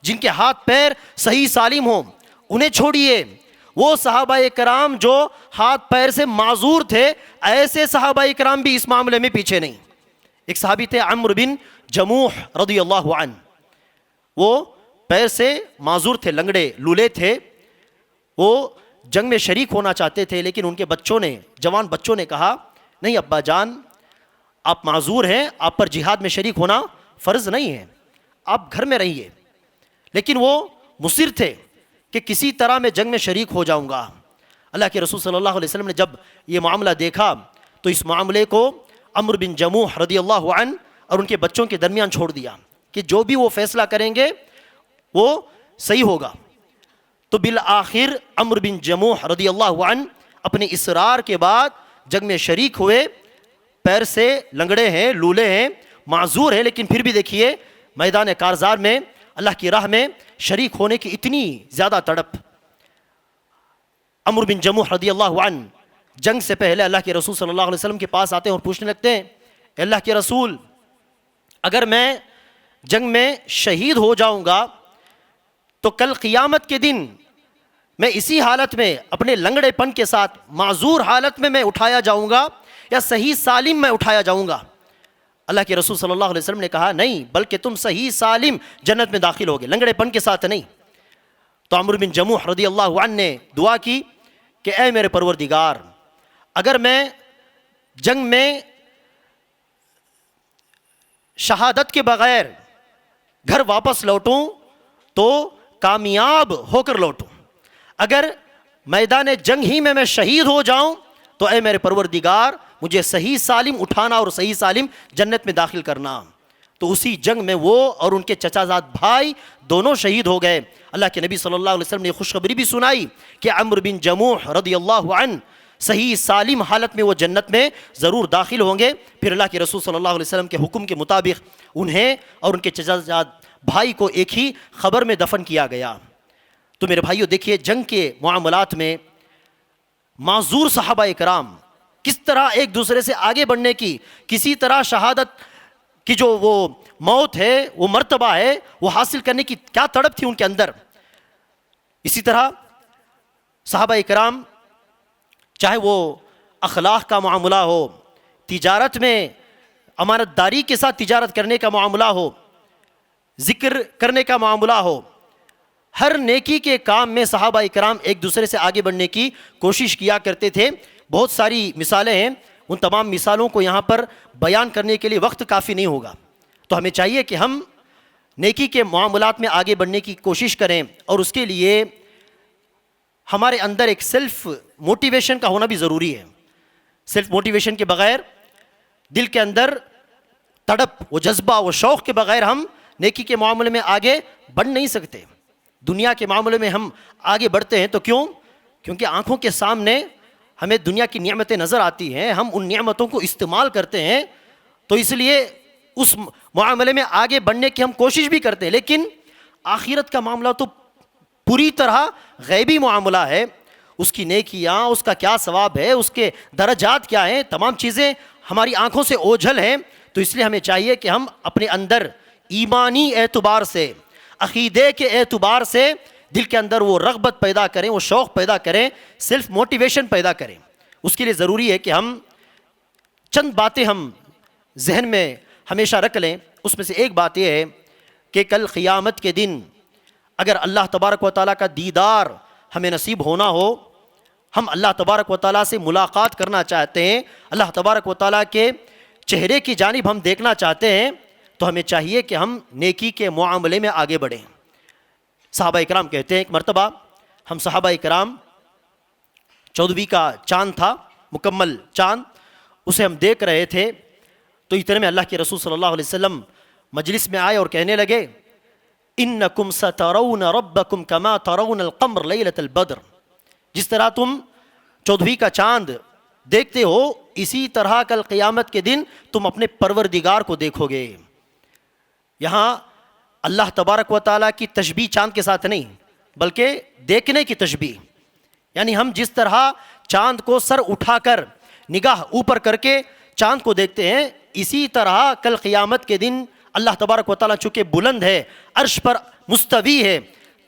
جن کے ہاتھ پیر صحیح سالم ہوں انہیں چھوڑیے، وہ صحابہ کرام جو ہاتھ پیر سے معذور تھے ایسے صحابہ کرام بھی اس معاملے میں پیچھے نہیں. ایک صحابی تھے عمرو بن جموح رضی اللہ عنہ، وہ پیر سے معذور تھے، لنگڑے لولے تھے. وہ جنگ میں شریک ہونا چاہتے تھے لیکن ان کے بچوں نے، جوان بچوں نے کہا نہیں ابا جان آپ معذور ہیں، آپ پر جہاد میں شریک ہونا فرض نہیں ہے، آپ گھر میں رہیے. لیکن وہ مصر تھے کہ کسی طرح میں جنگ میں شریک ہو جاؤں گا. اللہ کے رسول صلی اللہ علیہ وسلم نے جب یہ معاملہ دیکھا تو اس معاملے کو عمرو بن جموح رضی اللہ عنہ اور ان کے بچوں کے درمیان چھوڑ دیا کہ جو بھی وہ فیصلہ کریں گے وہ صحیح ہوگا. تو بالآخر عمرو بن جموح رضی اللہ عنہ اپنے اصرار کے بعد جنگ میں شریک ہوئے. پیر سے لنگڑے ہیں, لولے ہیں, معذور ہیں, لیکن پھر بھی دیکھیے میدان کارزار میں اللہ کی راہ میں شریک ہونے کی اتنی زیادہ تڑپ. عمرو بن جموح رضی اللہ عنہ جنگ سے پہلے اللہ کے رسول صلی اللہ علیہ وسلم کے پاس آتے ہیں اور پوچھنے لگتے ہیں, اے اللہ کے رسول, اگر میں جنگ میں شہید ہو جاؤں گا تو کل قیامت کے دن میں اسی حالت میں اپنے لنگڑے پن کے ساتھ معذور حالت میں اٹھایا جاؤں گا یا صحیح سالم میں اٹھایا جاؤں گا؟ اللہ کے رسول صلی اللہ علیہ وسلم نے کہا نہیں, بلکہ تم صحیح سالم جنت میں داخل ہوگے, لنگڑے پن کے ساتھ نہیں. تو عمرو بن جموح رضی اللہ عنہ نے دعا کی کہ اے میرے پروردگار, اگر میں جنگ میں شہادت کے بغیر گھر واپس لوٹوں تو کامیاب ہو کر لوٹوں, اگر میدان جنگ ہی میں شہید ہو جاؤں تو اے میرے پروردگار مجھے صحیح سالم اٹھانا اور صحیح سالم جنت میں داخل کرنا. تو اسی جنگ میں وہ اور ان کے چچا زاد بھائی دونوں شہید ہو گئے. اللہ کے نبی صلی اللہ علیہ وسلم نے خوشخبری بھی سنائی کہ عمرو بن جموح رضی اللہ عنہ صحیح سالم حالت میں وہ جنت میں ضرور داخل ہوں گے. پھر اللہ کے رسول صلی اللہ علیہ وسلم کے حکم کے مطابق انہیں اور ان کے چچا زاد بھائی کو ایک ہی خبر میں دفن کیا گیا. تو میرے بھائیو دیکھیے جنگ کے معاملات میں معذور صحابہ اکرام کس طرح ایک دوسرے سے آگے بڑھنے کی, کسی طرح شہادت کی جو وہ موت ہے, وہ مرتبہ ہے, وہ حاصل کرنے کی کیا تڑپ تھی ان کے اندر. اسی طرح صحابہ اکرام چاہے وہ اخلاق کا معاملہ ہو, تجارت میں امانت داری کے ساتھ تجارت کرنے کا معاملہ ہو, ذکر کرنے کا معاملہ ہو, ہر نیکی کے کام میں صحابہ اکرام ایک دوسرے سے آگے بڑھنے کی کوشش کیا کرتے تھے. بہت ساری مثالیں ہیں, ان تمام مثالوں کو یہاں پر بیان کرنے کے لیے وقت کافی نہیں ہوگا. تو ہمیں چاہیے کہ ہم نیکی کے معاملات میں آگے بڑھنے کی کوشش کریں, اور اس کے لیے ہمارے اندر ایک سیلف موٹیویشن کا ہونا بھی ضروری ہے. سیلف موٹیویشن کے بغیر, دل کے اندر تڑپ, وہ جذبہ, وہ شوق کے بغیر ہم نیکی کے معاملے میں آگے بڑھ نہیں سکتے. دنیا کے معاملے میں ہم آگے بڑھتے ہیں تو کیوں؟ کیونکہ آنکھوں کے سامنے ہمیں دنیا کی نعمتیں نظر آتی ہیں, ہم ان نعمتوں کو استعمال کرتے ہیں, تو اس لیے اس معاملے میں آگے بڑھنے کی ہم کوشش بھی کرتے ہیں. لیکن آخرت کا معاملہ تو پوری طرح غیبی معاملہ ہے. اس کی نیکیاں, اس کا کیا ثواب ہے, اس کے درجات کیا ہیں, تمام چیزیں ہماری آنکھوں سے اوجھل ہیں. تو اس لیے ہمیں چاہیے کہ ہم اپنے اندر ایمانی اعتبار سے, عقیدے کے اعتبار سے دل کے اندر وہ رغبت پیدا کریں, وہ شوق پیدا کریں, سیلف موٹیویشن پیدا کریں. اس کے لیے ضروری ہے کہ ہم چند باتیں ہم ذہن میں ہمیشہ رکھ لیں. اس میں سے ایک بات یہ ہے کہ کل قیامت کے دن اگر اللہ تبارک و تعالیٰ کا دیدار ہمیں نصیب ہونا ہو, ہم اللہ تبارک و تعالیٰ سے ملاقات کرنا چاہتے ہیں, اللہ تبارک و تعالیٰ کے چہرے کی جانب ہم دیکھنا چاہتے ہیں, تو ہمیں چاہیے کہ ہم نیکی کے معاملے میں آگے بڑھیں. صحابہ اکرام کہتے ہیں ایک مرتبہ ہم صحابہ اکرام 14ویں کا چاند تھا, مکمل چاند, اسے ہم دیکھ رہے تھے. تو اتنے میں اللہ کے رسول صلی اللہ علیہ وسلم مجلس میں آئے اور کہنے لگے, انکم سترون ربکم کما ترون القمر لیلۃ البدر, جس طرح تم 14ویں کا چاند دیکھتے ہو اسی طرح کل قیامت کے دن تم اپنے پروردگار کو دیکھو گے. یہاں اللہ تبارک و تعالیٰ کی تشبیہ چاند کے ساتھ نہیں, بلکہ دیکھنے کی تشبیہ. یعنی ہم جس طرح چاند کو سر اٹھا کر نگاہ اوپر کر کے چاند کو دیکھتے ہیں, اسی طرح کل قیامت کے دن اللہ تبارک و تعالیٰ چونکہ بلند ہے, عرش پر مستوی ہے,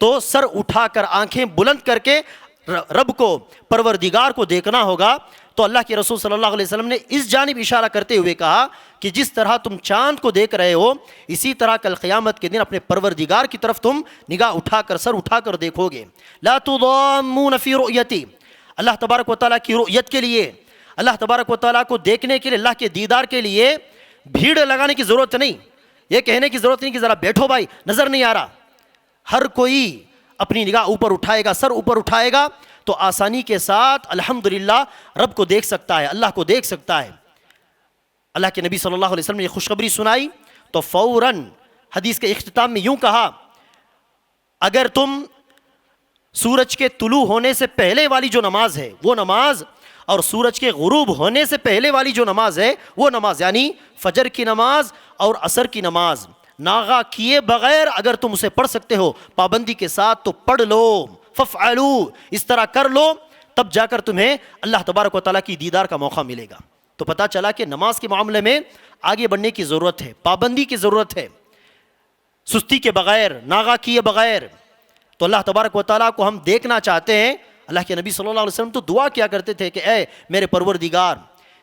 تو سر اٹھا کر آنکھیں بلند کر کے رب کو, پروردگار کو دیکھنا ہوگا. تو اللہ کے رسول صلی اللہ علیہ وسلم نے اس جانب اشارہ کرتے ہوئے کہا کہ جس طرح تم چاند کو دیکھ رہے ہو اسی طرح کل قیامت کے دن اپنے پروردگار کی طرف تم نگاہ اٹھا کر, سر اٹھا کر دیکھو گے. لا تضامون فی رؤیتی, اللہ تبارک و تعالیٰ کی رؤیت کے لیے, اللہ تبارک و تعالیٰ کو دیکھنے کے لیے, اللہ کے دیدار کے لیے بھیڑ لگانے کی ضرورت نہیں, یہ کہنے کی ضرورت نہیں کہ ذرا بیٹھو بھائی نظر نہیں آ رہا. ہر کوئی اپنی نگاہ اوپر اٹھائے گا، سر اوپر اٹھائے گا تو آسانی کے ساتھ الحمدللہ رب کو دیکھ سکتا ہے، اللہ کو دیکھ سکتا ہے۔ اللہ کے نبی صلی اللہ علیہ وسلم نے یہ خوشخبری سنائی تو فوراً حدیث کے اختتام میں یوں کہا، اگر تم سورج کے طلوع ہونے سے پہلے والی جو نماز ہے وہ نماز، اور سورج کے غروب ہونے سے پہلے والی جو نماز ہے وہ نماز، یعنی فجر کی نماز اور عصر کی نماز ناغا کیے بغیر اگر تم اسے پڑھ سکتے ہو پابندی کے ساتھ تو پڑھ لو، فافعلوا، اس طرح کر لو، تب جا کر تمہیں اللہ تبارک و تعالیٰ کی دیدار کا موقع ملے گا۔ تو پتہ چلا کہ نماز کے معاملے میں آگے بڑھنے کی ضرورت ہے، پابندی کی ضرورت ہے، سستی کے بغیر، ناغا کیے بغیر۔ تو اللہ تبارک و تعالیٰ کو ہم دیکھنا چاہتے ہیں۔ اللہ کے نبی صلی اللہ علیہ وسلم تو دعا کیا کرتے تھے کہ اے میرے پروردگار،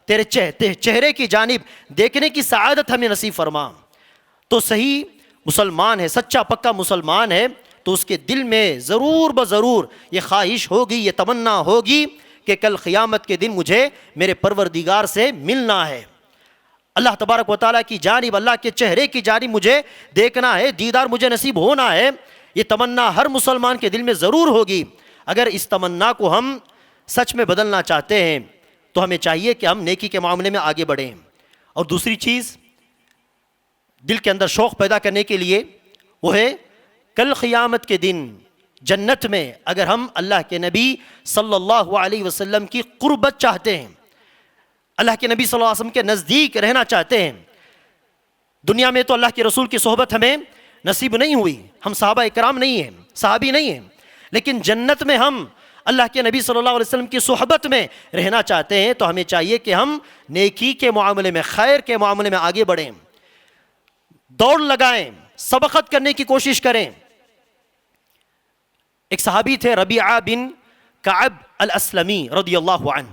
تیرے چہرے کی جانب دیکھنے کی سعادت ہمیں نصیب فرما۔ تو صحیح مسلمان ہے، سچا پکا مسلمان ہے تو اس کے دل میں ضرور بضرور یہ خواہش ہوگی، یہ تمنا ہوگی کہ کل قیامت کے دن مجھے میرے پروردگار سے ملنا ہے، اللہ تبارک و تعالیٰ کی جانب، اللہ کے چہرے کی جانب مجھے دیکھنا ہے، دیدار مجھے نصیب ہونا ہے۔ یہ تمنا ہر مسلمان کے دل میں ضرور ہوگی۔ اگر اس تمنا کو ہم سچ میں بدلنا چاہتے ہیں تو ہمیں چاہیے کہ ہم نیکی کے معاملے میں آگے بڑھیں۔ اور دوسری چیز دل کے اندر شوق پیدا کرنے کے لیے وہ ہے کل قیامت کے دن جنت میں اگر ہم اللہ کے نبی صلی اللہ علیہ وسلم کی قربت چاہتے ہیں، اللہ کے نبی صلی اللہ علیہ وسلم کے نزدیک رہنا چاہتے ہیں۔ دنیا میں تو اللہ کے رسول کی صحبت ہمیں نصیب نہیں ہوئی، ہم صحابہ اکرام نہیں ہیں، صحابی نہیں ہیں، لیکن جنت میں ہم اللہ کے نبی صلی اللہ علیہ وسلم کی صحبت میں رہنا چاہتے ہیں تو ہمیں چاہیے کہ ہم نیکی کے معاملے میں، خیر کے معاملے میں آگے بڑھیں، دوڑ لگائیں، سبقت کرنے کی کوشش کریں۔ ایک صحابی تھے ربیعہ بن کعب الاسلمی رضی اللہ عنہ،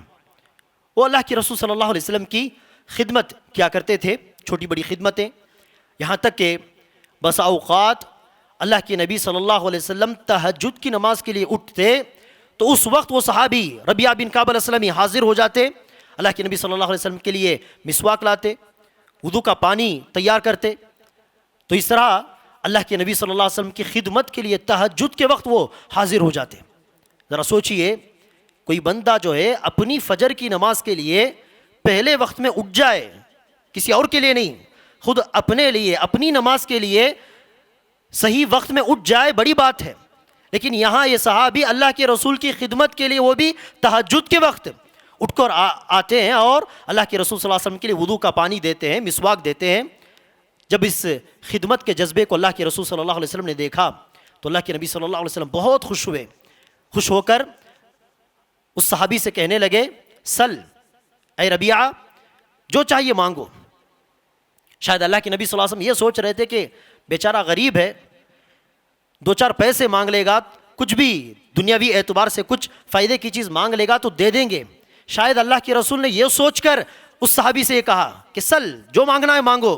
وہ اللہ کے رسول صلی اللہ علیہ وسلم کی خدمت کیا کرتے تھے، چھوٹی بڑی خدمتیں، یہاں تک کہ بس اوقات اللہ کے نبی صلی اللہ علیہ وسلم تہجد کی نماز کے لیے اٹھتے تو اس وقت وہ صحابی ربیعہ بن کعب الاسلمی حاضر ہو جاتے، اللہ کے نبی صلی اللہ علیہ وسلم کے لیے مسواک لاتے، وضو کا پانی تیار کرتے۔ تو اس طرح اللہ کے نبی صلی اللہ علیہ وسلم کی خدمت کے لیے تہجد کے وقت وہ حاضر ہو جاتے۔ ذرا سوچئے کوئی بندہ جو ہے اپنی فجر کی نماز کے لیے پہلے وقت میں اٹھ جائے، کسی اور کے لیے نہیں، خود اپنے لیے، اپنی نماز کے لیے صحیح وقت میں اٹھ جائے، بڑی بات ہے۔ لیکن یہاں یہ صحابی اللہ کے رسول کی خدمت کے لیے وہ بھی تہجد کے وقت اٹھ کر آتے ہیں اور اللہ کے رسول صلی اللہ علیہ وسلم کے لیے وضو کا پانی دیتے ہیں، مسواک دیتے ہیں۔ جب اس خدمت کے جذبے کو اللہ کے رسول صلی اللہ علیہ وسلم نے دیکھا تو اللہ کے نبی صلی اللہ علیہ وسلم بہت خوش ہوئے، خوش ہو کر اس صحابی سے کہنے لگے، سل اے ربیعہ، جو چاہیے مانگو۔ شاید اللہ کے نبی صلی اللہ علیہ وسلم یہ سوچ رہے تھے کہ بیچارہ غریب ہے، دو چار پیسے مانگ لے گا، کچھ بھی دنیاوی اعتبار سے کچھ فائدے کی چیز مانگ لے گا تو دے دیں گے۔ شاید اللہ کے رسول نے یہ سوچ کر اس صحابی سے یہ کہا کہ سل، جو مانگنا ہے مانگو۔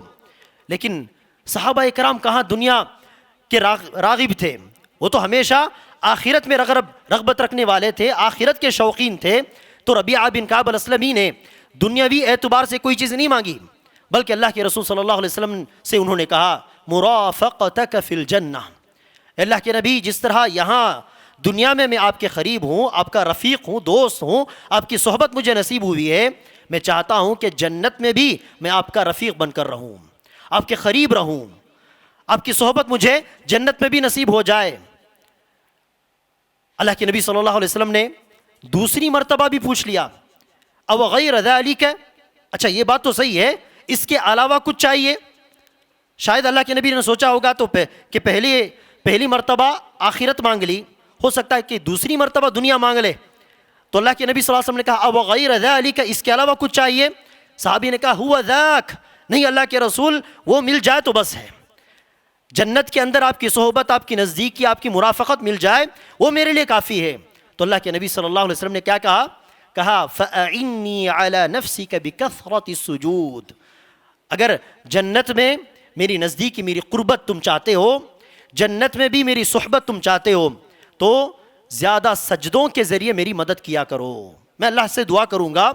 لیکن صحابہ اکرام کہاں دنیا کے راغب تھے، وہ تو ہمیشہ آخرت میں رغبت رکھنے والے تھے، آخرت کے شوقین تھے۔ تو ربیعہ بن کعب الاسلمی نے دنیاوی اعتبار سے کوئی چیز نہیں مانگی، بلکہ اللہ کے رسول صلی اللہ علیہ وسلم سے انہوں نے کہا، مرافقتک فی الجنہ، اللہ کے نبی جس طرح یہاں دنیا میں آپ کے قریب ہوں، آپ کا رفیق ہوں، دوست ہوں، آپ کی صحبت مجھے نصیب ہوئی ہے، میں چاہتا ہوں کہ جنت میں بھی میں آپ کا رفیق بن کر رہوں، آپ کے قریب رہوں، آپ کی صحبت مجھے جنت میں بھی نصیب ہو جائے۔ اللہ کے نبی صلی اللہ علیہ وسلم نے دوسری مرتبہ بھی پوچھ لیا، او غیر ذالک، اچھا یہ بات تو صحیح ہے، اس کے علاوہ کچھ چاہیے؟ شاید اللہ کے نبی نے سوچا ہوگا تو کہ پہلی مرتبہ آخرت مانگ لی، ہو سکتا ہے کہ دوسری مرتبہ دنیا مانگ لے۔ تو اللہ کے نبی صلی اللہ علیہ وسلم نے کہا، او غیر ذالک، اس کے علاوہ کچھ چاہیے؟ صحابی نے کہا، ہوا ذاک، نہیں اللہ کے رسول، وہ مل جائے تو بس ہے، جنت کے اندر آپ کی صحبت، آپ کی نزدیکی، آپ کی مرافقت مل جائے، وہ میرے لیے کافی ہے۔ تو اللہ کے نبی صلی اللہ علیہ وسلم نے کیا کہا؟ فَأَعِنِّي عَلَى نَفْسِكَ بِكَثْرَةِ السُّجُودِ، اگر جنت میں میری نزدیکی، میری قربت تم چاہتے ہو، جنت میں بھی میری صحبت تم چاہتے ہو، تو زیادہ سجدوں کے ذریعے میری مدد کیا کرو۔ میں اللہ سے دعا کروں گا،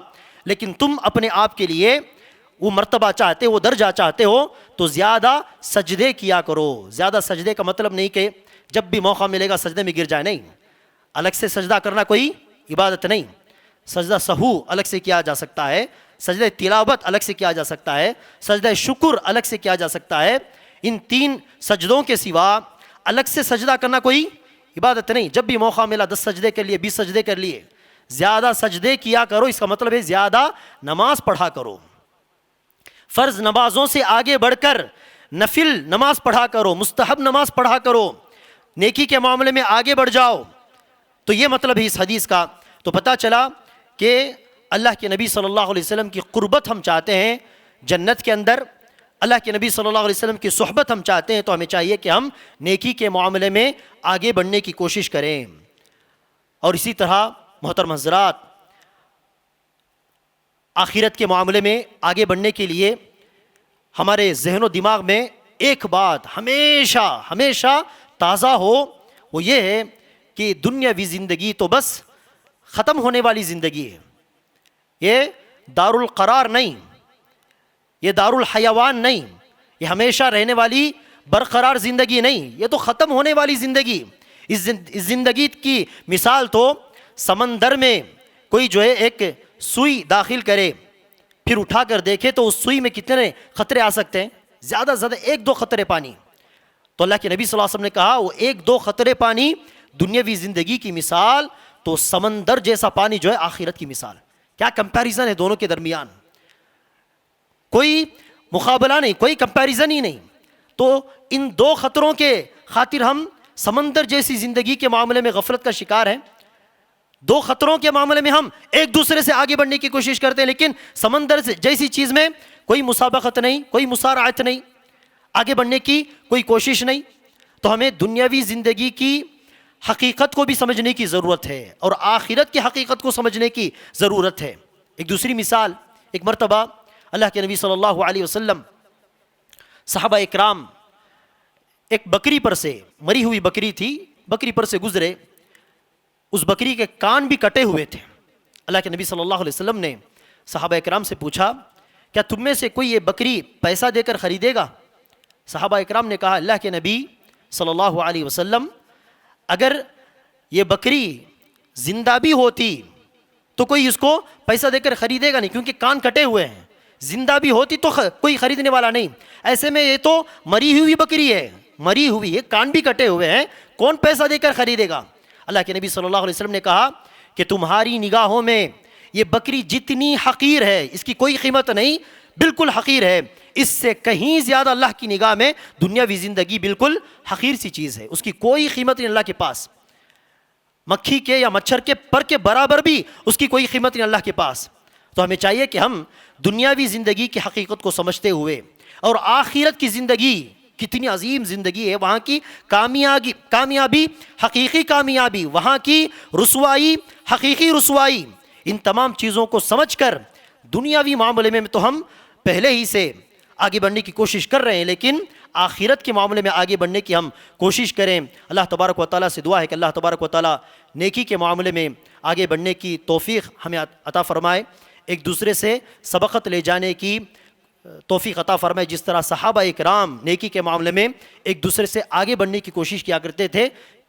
لیکن تم اپنے آپ کے لیے وہ مرتبہ چاہتے ہو، وہ درجہ چاہتے ہو تو زیادہ سجدے کیا کرو۔ زیادہ سجدے کا مطلب نہیں کہ جب بھی موقع ملے گا سجدے میں گر جائے. نہیں, الگ سے سجدہ کرنا کوئی عبادت نہیں. سجدہ سہو الگ سے کیا جا سکتا ہے, سجدہ تلاوت الگ سے کیا جا سکتا ہے, سجدہ شکر الگ سے کیا جا سکتا ہے. ان 3 سجدوں کے سوا الگ سے سجدہ کرنا کوئی عبادت نہیں. جب بھی موقع ملا 10 سجدے کر لیے, 20 سجدے کر لیے. زیادہ سجدے کیا کرو, اس کا مطلب ہے زیادہ نماز پڑھا کرو. فرض نمازوں سے آگے بڑھ کر نفل نماز پڑھا کرو, مستحب نماز پڑھا کرو, نیکی کے معاملے میں آگے بڑھ جاؤ. تو یہ مطلب ہے اس حدیث کا. تو پتہ چلا کہ اللہ کے نبی صلی اللہ علیہ وسلم کی قربت ہم چاہتے ہیں جنت کے اندر, اللہ کے نبی صلی اللہ علیہ وسلم کی صحبت ہم چاہتے ہیں, تو ہمیں چاہیے کہ ہم نیکی کے معاملے میں آگے بڑھنے کی کوشش کریں. اور اسی طرح محترم حضرات, آخرت کے معاملے میں آگے بڑھنے کے لیے ہمارے ذہن و دماغ میں ایک بات ہمیشہ ہمیشہ تازہ ہو, وہ یہ ہے کہ دنیاوی زندگی تو بس ختم ہونے والی زندگی ہے. یہ دار القرار نہیں, یہ دار الحیوان نہیں, یہ ہمیشہ رہنے والی برقرار زندگی نہیں, یہ تو ختم ہونے والی زندگی. اس زندگی کی مثال تو سمندر میں کوئی جو ہے ایک سوئی داخل کرے, پھر اٹھا کر دیکھے تو اس سوئی میں کتنے خطرے آ سکتے ہیں, زیادہ سے زیادہ 1-2 خطرے پانی. تو اللہ کے نبی صلی اللہ علیہ وسلم نے کہا وہ 1-2 خطرے پانی دنیاوی زندگی کی مثال, تو سمندر جیسا پانی جو ہے آخرت کی مثال. کیا کمپیریزن ہے دونوں کے درمیان, کوئی مقابلہ نہیں, کوئی کمپیریزن ہی نہیں. تو ان 2 خطروں کے خاطر ہم سمندر جیسی زندگی کے معاملے میں غفلت کا شکار ہیں. 2 خطروں کے معاملے میں ہم ایک دوسرے سے آگے بڑھنے کی کوشش کرتے ہیں, لیکن سمندر جیسی چیز میں کوئی مسابقت نہیں, کوئی مسارعت نہیں, آگے بڑھنے کی کوئی کوشش نہیں. تو ہمیں دنیاوی زندگی کی حقیقت کو بھی سمجھنے کی ضرورت ہے اور آخرت کی حقیقت کو سمجھنے کی ضرورت ہے. ایک دوسری مثال, ایک مرتبہ اللہ کے نبی صلی اللہ علیہ وسلم صحابہ اکرام ایک بکری پر سے, مری ہوئی بکری تھی, بکری پر سے گزرے, اس بکری کے کان بھی کٹے ہوئے تھے. اللہ کے نبی صلی اللہ علیہ وسلم نے صحابہ اکرام سے پوچھا کیا تم میں سے کوئی یہ بکری پیسہ دے کر خریدے گا؟ صحابہ اکرام نے کہا اللہ کے نبی صلی اللہ علیہ وسلم اگر یہ بکری زندہ بھی ہوتی تو کوئی اس کو پیسہ دے کر خریدے گا نہیں, کیونکہ کان کٹے ہوئے ہیں. زندہ بھی ہوتی تو کوئی خریدنے والا نہیں. ایسے میں یہ تو مری ہوئی بکری ہے, مری ہوئی ہے, کان بھی کٹے ہوئے ہیں, کون پیسہ دے کر خریدے گا؟ اللہ کے نبی صلی اللہ علیہ وسلم نے کہا کہ تمہاری نگاہوں میں یہ بکری جتنی حقیر ہے, اس کی کوئی قیمت نہیں, بالکل حقیر ہے, اس سے کہیں زیادہ اللہ کی نگاہ میں دنیاوی زندگی بالکل حقیر سی چیز ہے, اس کی کوئی قیمت نہیں اللہ کے پاس. مکھی کے یا مچھر کے پر کے برابر بھی اس کی کوئی قیمت نہیں اللہ کے پاس. تو ہمیں چاہیے کہ ہم دنیاوی زندگی کی حقیقت کو سمجھتے ہوئے اور آخرت کی زندگی کتنی عظیم زندگی ہے, وہاں کی کامیابی حقیقی کامیابی, وہاں کی رسوائی حقیقی رسوائی, ان تمام چیزوں کو سمجھ کر دنیاوی معاملے میں تو ہم پہلے ہی سے آگے بڑھنے کی کوشش کر رہے ہیں, لیکن آخرت کے معاملے میں آگے بڑھنے کی ہم کوشش کریں. اللہ تبارک و تعالیٰ سے دعا ہے کہ اللہ تبارک و تعالیٰ نیکی کے معاملے میں آگے بڑھنے کی توفیق ہمیں عطا فرمائے, ایک دوسرے سے سبقت لے جانے کی توفیق عطا فرمائے. جس طرح صحابہ اکرام نیکی کے معاملے میں ایک دوسرے سے آگے بڑھنے کی کوشش کیا کرتے تھے,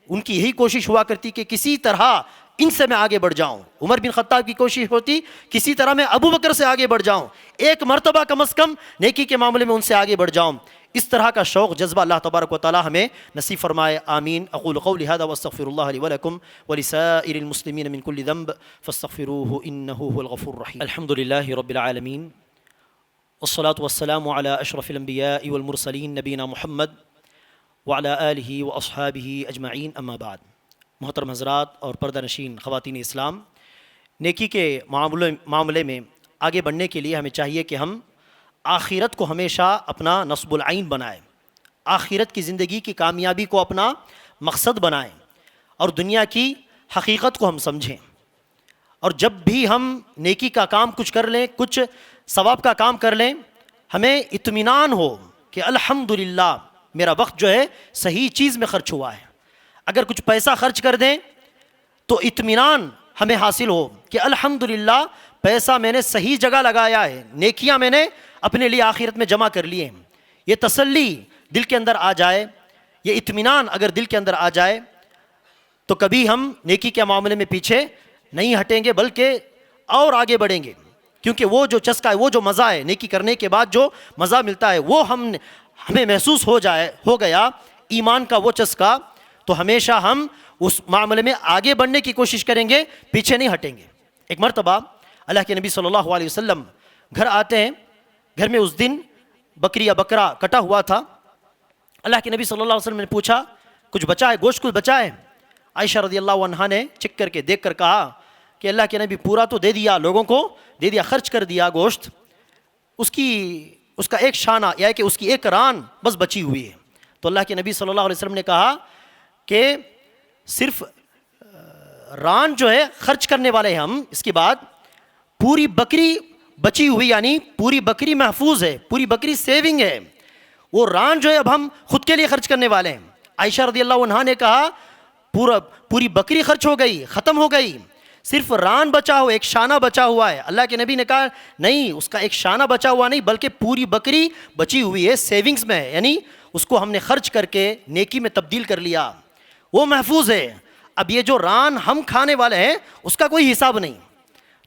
ان کی یہی کوشش ہوا کرتی کہ کسی طرح ان سے میں آگے بڑھ جاؤں. عمر بن خطاب کی کوشش ہوتی کسی طرح میں ابو بکر سے آگے بڑھ جاؤں, ایک مرتبہ کم از کم نیکی کے معاملے میں ان سے آگے بڑھ جاؤں. اس طرح کا شوق جذبہ اللہ تبارک و تعالی ہمیں نصیب فرمائے. آمین. اقول قولی هذا واستغفر الله لي ولكم ولسائر المسلمين من كل ذنب فاستغفروه انه هو الغفور الرحيم. الحمد لله رب العالمين والصلاة والسلام على اشرف الانبياء والمرسلين نبينا محمد وعلى آله واصحابه اجمعین. اما بعد. محترم حضرات اور پردہ نشین خواتین اسلام, نیکی کے معاملے میں آگے بڑھنے کے لیے ہمیں چاہیے کہ ہم آخرت کو ہمیشہ اپنا نصب العین بنائیں, آخرت کی زندگی کی کامیابی کو اپنا مقصد بنائیں اور دنیا کی حقیقت کو ہم سمجھیں. اور جب بھی ہم نیکی کا کام کچھ کر لیں, کچھ ثواب کا کام کر لیں, ہمیں اطمینان ہو کہ الحمدللہ میرا وقت جو ہے صحیح چیز میں خرچ ہوا ہے. اگر کچھ پیسہ خرچ کر دیں تو اطمینان ہمیں حاصل ہو کہ الحمدللہ پیسہ میں نے صحیح جگہ لگایا ہے, نیکیاں میں نے اپنے لیے آخرت میں جمع کر لی ہیں. یہ تسلی دل کے اندر آ جائے, یہ اطمینان اگر دل کے اندر آ جائے تو کبھی ہم نیکی کے معاملے میں پیچھے نہیں ہٹیں گے بلکہ اور آگے بڑھیں گے، کیونکہ وہ جو چسکا ہے، وہ جو مزہ ہے نیکی کرنے کے بعد جو مزہ ملتا ہے وہ ہمیں محسوس ہو گیا ایمان کا وہ چسکا، تو ہمیشہ ہم اس معاملے میں آگے بڑھنے کی کوشش کریں گے، پیچھے نہیں ہٹیں گے۔ ایک مرتبہ اللہ کے نبی صلی اللہ علیہ وسلم گھر آتے ہیں، گھر میں اس دن بکری یا بکرا کٹا ہوا تھا۔ اللہ کے نبی صلی اللہ علیہ وسلم نے پوچھا کچھ بچا ہے، گوشت کچھ بچا ہے؟ عائشہ رضی اللہ عنہا نے چیک کر کے دیکھ کر کہا کہ اللہ کے نبی پورا تو دے دیا، لوگوں کو دے دیا، خرچ کر دیا گوشت، اس کا ایک شانہ یا کہ اس کی ایک ران بس بچی ہوئی ہے۔ تو اللہ کے نبی صلی اللہ علیہ وسلم نے کہا کہ صرف ران جو ہے خرچ کرنے والے ہیں ہم، اس کے بعد پوری بکری بچی ہوئی، یعنی پوری بکری محفوظ ہے، پوری بکری سیونگ ہے، وہ ران جو ہے اب ہم خود کے لیے خرچ کرنے والے ہیں۔ عائشہ رضی اللہ عنہا نے کہا پوری بکری خرچ ہو گئی، ختم ہو گئی، صرف ران بچا ہوا، ایک شانہ بچا ہوا ہے۔ اللہ کے نبی نے کہا نہیں، اس کا ایک شانہ بچا ہوا نہیں بلکہ پوری بکری بچی ہوئی ہے، سیونگز میں ہے، یعنی اس کو ہم نے خرچ کر کے نیکی میں تبدیل کر لیا، وہ محفوظ ہے۔ اب یہ جو ران ہم کھانے والے ہیں اس کا کوئی حساب نہیں۔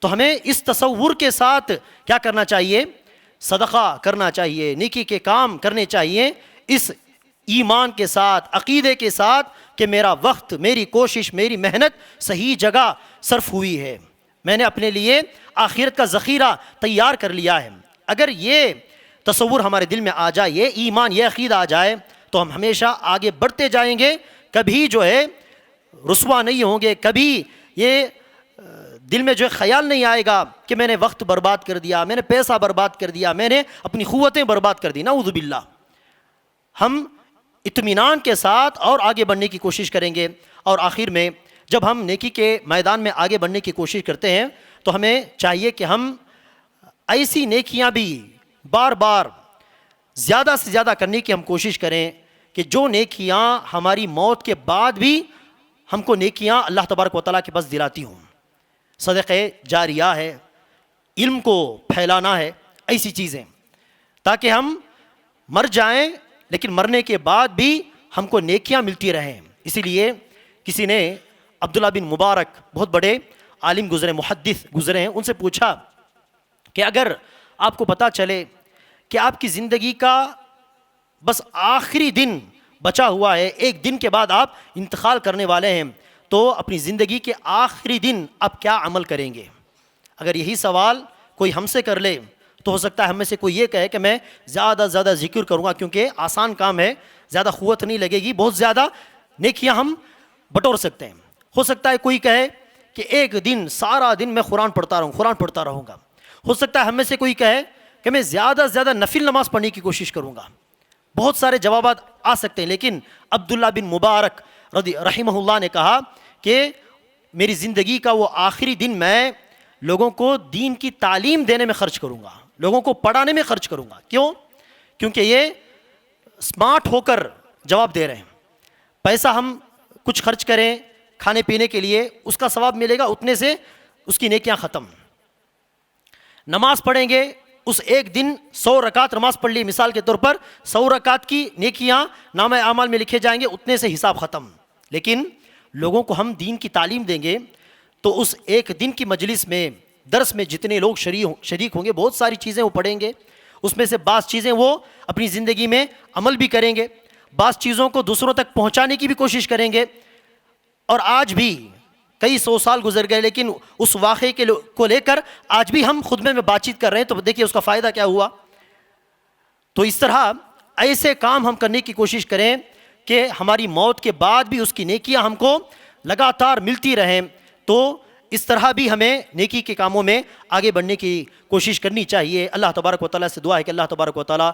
تو ہمیں اس تصور کے ساتھ کیا کرنا چاہیے؟ صدقہ کرنا چاہیے، نیکی کے کام کرنے چاہیے، اس ایمان کے ساتھ، عقیدے کے ساتھ کہ میرا وقت، میری کوشش، میری محنت صحیح جگہ صرف ہوئی ہے، میں نے اپنے لیے آخرت کا ذخیرہ تیار کر لیا ہے۔ اگر یہ تصور ہمارے دل میں آ جائے، یہ ایمان، یہ عقیدہ آ جائے تو ہم ہمیشہ آگے بڑھتے جائیں گے، کبھی جو ہے رسوا نہیں ہوں گے، کبھی یہ دل میں جو خیال نہیں آئے گا کہ میں نے وقت برباد کر دیا، میں نے پیسہ برباد کر دیا، میں نے اپنی قوتیں برباد کر دی، نعوذ باللہ۔ ہم اطمینان کے ساتھ اور آگے بڑھنے کی کوشش کریں گے، اور آخر میں جب ہم نیکی کے میدان میں آگے بڑھنے کی کوشش کرتے ہیں تو ہمیں چاہیے کہ ہم ایسی نیکیاں بھی بار بار زیادہ سے زیادہ کرنے کی ہم کوشش کریں کہ جو نیکیاں ہماری موت کے بعد بھی ہم کو نیکیاں اللہ تبارک و تعالیٰ کے پاس دلاتی ہوں۔ صدقہ جاریہ ہے، علم کو پھیلانا ہے، ایسی چیزیں، تاکہ ہم مر جائیں لیکن مرنے کے بعد بھی ہم کو نیکیاں ملتی رہیں۔ اسی لیے کسی نے عبداللہ بن مبارک، بہت بڑے عالم گزرے، محدث گزرے ہیں، ان سے پوچھا کہ اگر آپ کو پتہ چلے کہ آپ کی زندگی کا بس آخری دن بچا ہوا ہے، ایک دن کے بعد آپ انتقال کرنے والے ہیں، تو اپنی زندگی کے آخری دن آپ کیا عمل کریں گے؟ اگر یہی سوال کوئی ہم سے کر لے تو ہو سکتا ہے ہم میں سے کوئی یہ کہے کہ میں زیادہ زیادہ ذکر کروں گا، کیونکہ آسان کام ہے، زیادہ قوت نہیں لگے گی، بہت زیادہ نیکیاں ہم بٹور سکتے ہیں۔ ہو سکتا ہے کوئی کہے کہ ایک دن، سارا دن میں قرآن پڑھتا رہوں گا۔ ہو سکتا ہے ہم میں سے کوئی کہے کہ میں زیادہ سے زیادہ نفل نماز پڑھنے کی کوشش کروں گا۔ بہت سارے جوابات آ سکتے ہیں، لیکن عبداللہ بن مبارک رحمہ اللہ نے کہا کہ میری زندگی کا وہ آخری دن میں لوگوں کو دین کی تعلیم دینے میں خرچ کروں گا، لوگوں کو پڑھانے میں خرچ کروں گا۔ کیوں؟ کیونکہ یہ اسمارٹ ہو کر جواب دے رہے ہیں۔ پیسہ ہم کچھ خرچ کریں کھانے پینے کے لیے، اس کا ثواب ملے گا، اتنے سے اس کی نیکیاں ختم۔ نماز پڑھیں گے، اس ایک دن 100 رکعت نماز پڑھ لی مثال کے طور پر، 100 رکعت کی نیکیاں نامہ اعمال میں لکھے جائیں گے، اتنے سے حساب ختم۔ لیکن لوگوں کو ہم دین کی تعلیم دیں گے تو اس ایک دن کی مجلس میں، درس میں جتنے لوگ شریک ہوں گے، بہت ساری چیزیں وہ پڑھیں گے، اس میں سے بعض چیزیں وہ اپنی زندگی میں عمل بھی کریں گے، بعض چیزوں کو دوسروں تک پہنچانے کی بھی کوشش کریں گے۔ اور آج بھی کئی 100 سال گزر گئے، لیکن اس واقعے کو لے کر آج بھی ہم خطبے میں بات چیت کر رہے ہیں، تو دیکھیے اس کا فائدہ کیا ہوا۔ تو اس طرح ایسے کام ہم کرنے کی کوشش کریں کہ ہماری موت کے بعد بھی اس کی نیکیاں ہم کو لگاتار ملتی رہیں۔ تو اس طرح بھی ہمیں نیکی کے کاموں میں آگے بڑھنے کی کوشش کرنی چاہیے۔ اللہ تبارک و تعالیٰ سے دعا ہے کہ اللہ تبارک و تعالیٰ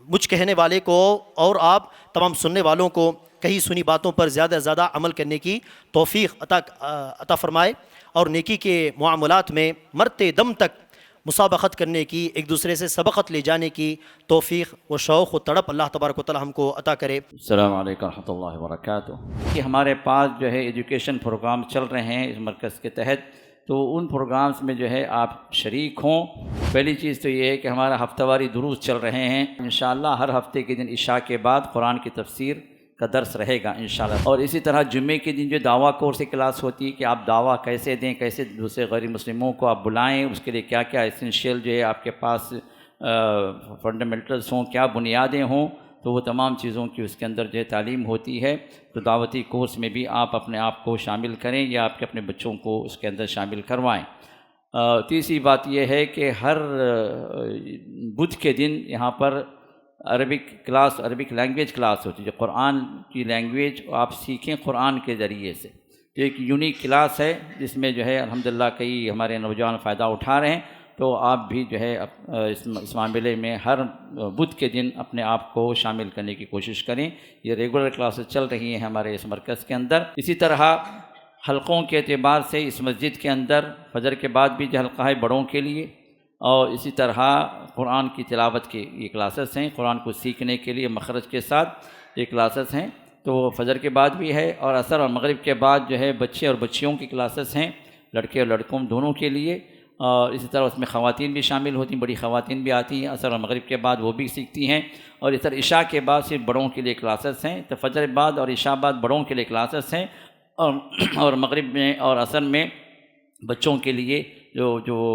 مجھ کہنے والے کو اور آپ تمام سننے والوں کو کہی سنی باتوں پر زیادہ سے زیادہ عمل کرنے کی توفیق عطا فرمائے، اور نیکی کے معاملات میں مرتے دم تک مسابقت کرنے کی، ایک دوسرے سے سبقت لے جانے کی توفیق و شوق و تڑپ اللہ تبارک و تعالیٰ ہم کو عطا کرے۔ السلام علیکم ورحمۃ اللہ وبرکاتہ۔ کہ ہمارے پاس جو ہے ایجوکیشن پروگرام چل رہے ہیں اس مرکز کے تحت، تو ان پروگرامز میں جو ہے آپ شریک ہوں۔ پہلی چیز تو یہ ہے کہ ہمارا ہفتہ واری دروس چل رہے ہیں، انشاءاللہ ہر ہفتے کے دن عشاء کے بعد قرآن کی تفسیر کا درس رہے گا انشاءاللہ۔ اور اسی طرح جمعے کے دن جو دعویٰ کورس کی کلاس ہوتی ہے کہ آپ دعویٰ کیسے دیں، کیسے دوسرے غیر مسلموں کو آپ بلائیں، اس کے لیے کیا کیا اسینشیل جو ہے آپ کے پاس فنڈامنٹلز ہوں، کیا بنیادیں ہوں، تو وہ تمام چیزوں کی اس کے اندر جو ہے تعلیم ہوتی ہے۔ تو دعوتی کورس میں بھی آپ اپنے آپ کو شامل کریں یا آپ کے اپنے بچوں کو اس کے اندر شامل کروائیں۔ تیسری بات یہ ہے کہ ہر بدھ کے دن یہاں پر عربک لینگویج کلاس ہوتی ہے، جو قرآن کی لینگویج آپ سیکھیں قرآن کے ذریعے سے۔ تو ایک یونیک کلاس ہے جس میں جو ہے الحمدللہ کئی ہمارے نوجوان فائدہ اٹھا رہے ہیں۔ تو آپ بھی جو ہے اس معاملے میں ہر بدھ کے دن اپنے آپ کو شامل کرنے کی کوشش کریں۔ یہ ریگولر کلاسز چل رہی ہیں ہمارے اس مرکز کے اندر۔ اسی طرح حلقوں کے اعتبار سے اس مسجد کے اندر فجر کے بعد بھی جو حلقہ ہے بڑوں کے لیے، اور اسی طرح قرآن کی تلاوت کے یہ کلاسز ہیں، قرآن کو سیکھنے کے لیے مخرج کے ساتھ یہ کلاسز ہیں، تو فجر کے بعد بھی ہے، اور عصر اور مغرب کے بعد جو ہے بچے اور بچیوں کی کلاسز ہیں، لڑکے اور لڑکوں دونوں کے لیے۔ اور اسی طرح اس میں خواتین بھی شامل ہوتی ہیں، بڑی خواتین بھی آتی ہیں عصر اور مغرب کے بعد، وہ بھی سیکھتی ہیں۔ اور اس طرح عشاء کے بعد صرف بڑوں کے لیے کلاسز ہیں، تو فجر بعد اور عشاء بعد بڑوں کے لیے کلاسز ہیں، اور مغرب میں اور عصر میں بچوں کے لیے جو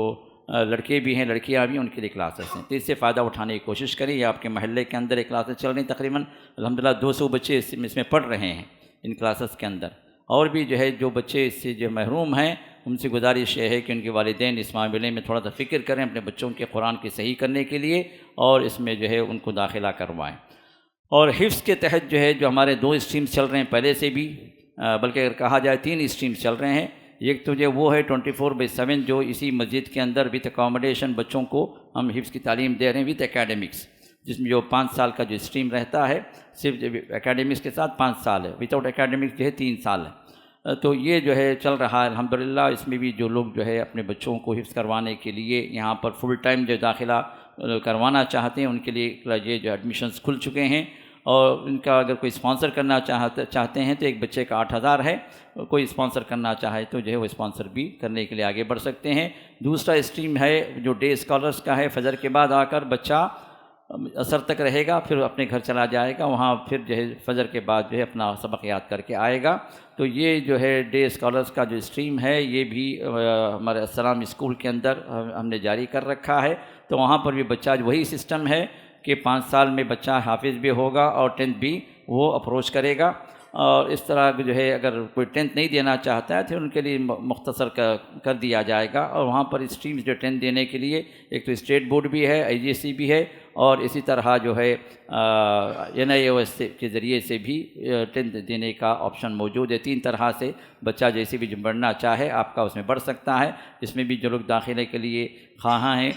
لڑکے بھی ہیں لڑکیاں بھی ان کے لیے کلاسز ہیں۔ تو اس سے فائدہ اٹھانے کی کوشش کریں۔ یہ آپ کے محلے کے اندر ایک کلاسز چل رہی ہیں، تقریباً الحمدللہ 200 بچے اس میں پڑھ رہے ہیں ان کلاسز کے اندر۔ اور بھی جو ہے جو بچے اس سے جو محروم ہیں ان سے گزارش یہ ہے کہ ان کے والدین اس معاملے میں تھوڑا سا فکر کریں اپنے بچوں کے قرآن کی صحیح کرنے کے لیے، اور اس میں جو ہے ان کو داخلہ کروائیں۔ اور حفظ کے تحت جو ہے جو ہمارے 2 اسٹریمز چل رہے ہیں پہلے سے بھی، بلکہ اگر کہا جائے 3 اسٹریمز چل رہے ہیں۔ ایک تو جو وہ ہے 24/7 جو اسی مسجد کے اندر وتھ اکاموڈیشن بچوں کو ہم حفظ کی تعلیم دے رہے ہیں وتھ اکیڈمکس، جس میں جو 5 سال کا جو اسٹریم رہتا ہے، صرف اکیڈمکس کے ساتھ 5 سال ہے، ود آؤٹ اکیڈمکس جو ہے 3 سال ہے۔ تو یہ جو ہے چل رہا ہے الحمدللہ۔ اس میں بھی جو لوگ جو ہے اپنے بچوں کو حفظ کروانے کے لیے یہاں پر فل ٹائم جو داخلہ کروانا چاہتے ہیں ان کے لیے یہ جو ایڈمیشنز کھل چکے ہیں، اور ان کا اگر کوئی اسپانسر کرنا چاہتے ہیں تو ایک بچے کا 8,000 ہے، کوئی اسپانسر کرنا چاہے تو جو ہے وہ اسپانسر بھی کرنے کے لیے آگے بڑھ سکتے ہیں۔ دوسرا اسٹریم ہے جو ڈے اسکالرس کا ہے، فجر کے بعد آ کر بچہ عصر تک رہے گا، پھر اپنے گھر چلا جائے گا، وہاں پھر جو ہے فجر کے بعد جو ہے اپنا سبق یاد کر کے آئے گا۔ تو یہ جو ہے ڈے اسکالرس کا جو اسٹریم ہے یہ بھی ہمارے السلام اسکول کے اندر ہم نے جاری کر رکھا ہے۔ تو وہاں پر بھی بچہ وہی سسٹم ہے کہ 5 سال میں بچہ حافظ بھی ہوگا اور 10th بھی وہ اپروچ کرے گا۔ اور اس طرح جو ہے اگر کوئی 10th نہیں دینا چاہتا ہے تو ان کے لیے مختصر کر دیا جائے گا۔ اور وہاں پر اسٹریمز جو 10th دینے کے لیے ایک تو اسٹیٹ بورڈ بھی ہے، IGSC بھی ہے، اور اسی طرح جو ہے NIOS کے ذریعے سے بھی 10th دینے کا آپشن موجود ہے۔ 3 طرح سے بچہ جیسے بھی بڑھنا چاہے آپ کا اس میں بڑھ سکتا ہے۔ اس میں بھی جو لوگ داخلے کے لیے خواہاں ہیں،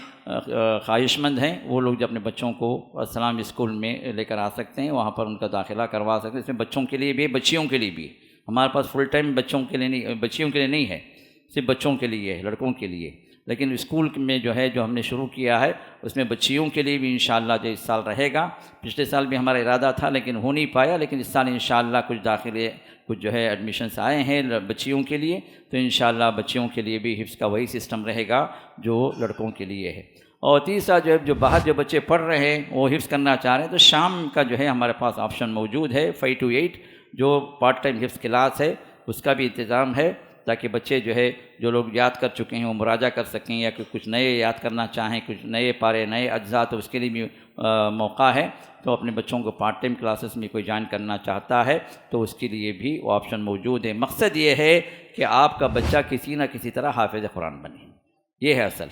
خواہش مند ہیں، وہ لوگ جو اپنے بچوں کو السلام اسکول میں لے کر آ سکتے ہیں، وہاں پر ان کا داخلہ کروا سکتے ہیں۔ اس میں بچوں کے لیے بھی، بچیوں کے لیے بھی، ہمارے پاس فل ٹائم بچوں کے لیے نہیں، بچیوں کے لیے نہیں ہے، صرف بچوں کے لیے ہے، لڑکوں کے لیے۔ لیکن اسکول میں جو ہے جو ہم نے شروع کیا ہے اس میں بچیوں کے لیے بھی انشاءاللہ جو اس سال رہے گا۔ پچھلے سال بھی ہمارا ارادہ تھا لیکن ہو نہیں پایا، لیکن اس سال انشاءاللہ کچھ داخلے کچھ جو ہے ایڈمیشنس آئے ہیں بچیوں کے لیے، تو انشاءاللہ بچیوں کے لیے بھی حفظ کا وہی سسٹم رہے گا جو لڑکوں کے لیے ہے۔ اور تیسرا جو ہے جو باہر جو بچے پڑھ رہے ہیں وہ حفظ کرنا چاہ رہے ہیں تو شام کا جو ہے ہمارے پاس آپشن موجود ہے 5 to 8 جو پارٹ ٹائم حفظ کلاس ہے، اس کا بھی انتظام ہے تاکہ بچے جو ہے جو لوگ یاد کر چکے ہیں وہ مراجعہ کر سکیں، یا کچھ نئے یاد کرنا چاہیں، کچھ نئے پارے نئے اجزاء، تو اس کے لیے بھی موقع ہے۔ تو اپنے بچوں کو پارٹ ٹائم کلاسز میں کوئی جوائن کرنا چاہتا ہے تو اس کے لیے بھی وہ آپشن موجود ہے۔ مقصد یہ ہے کہ آپ کا بچہ کسی نہ کسی طرح حافظ قرآن بنے، یہ ہے اصل۔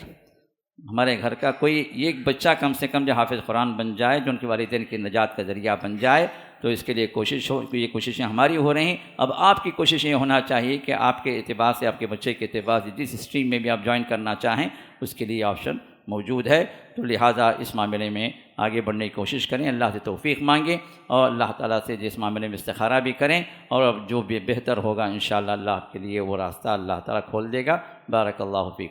ہمارے گھر کا کوئی ایک بچہ کم سے کم جو حافظ قرآن بن جائے، جو ان کے والدین کی نجات کا ذریعہ بن جائے، تو اس کے لیے یہ کوششیں ہماری ہو رہی ہیں۔ اب آپ کی کوشش یہ ہونا چاہیے کہ آپ کے اعتبار سے، آپ کے بچے کے اعتبار سے جس اسٹریم میں بھی آپ جوائن کرنا چاہیں اس کے لیے آپشن موجود ہے۔ تو لہٰذا اس معاملے میں آگے بڑھنے کی کوشش کریں، اللہ سے توفیق مانگیں اور اللہ تعالیٰ سے جس معاملے میں استخارہ بھی کریں، اور جو بھی بہتر ہوگا انشاءاللہ اللہ آپ کے لیے وہ راستہ اللہ تعالیٰ کھول دے گا۔ بارک اللہ فیکم۔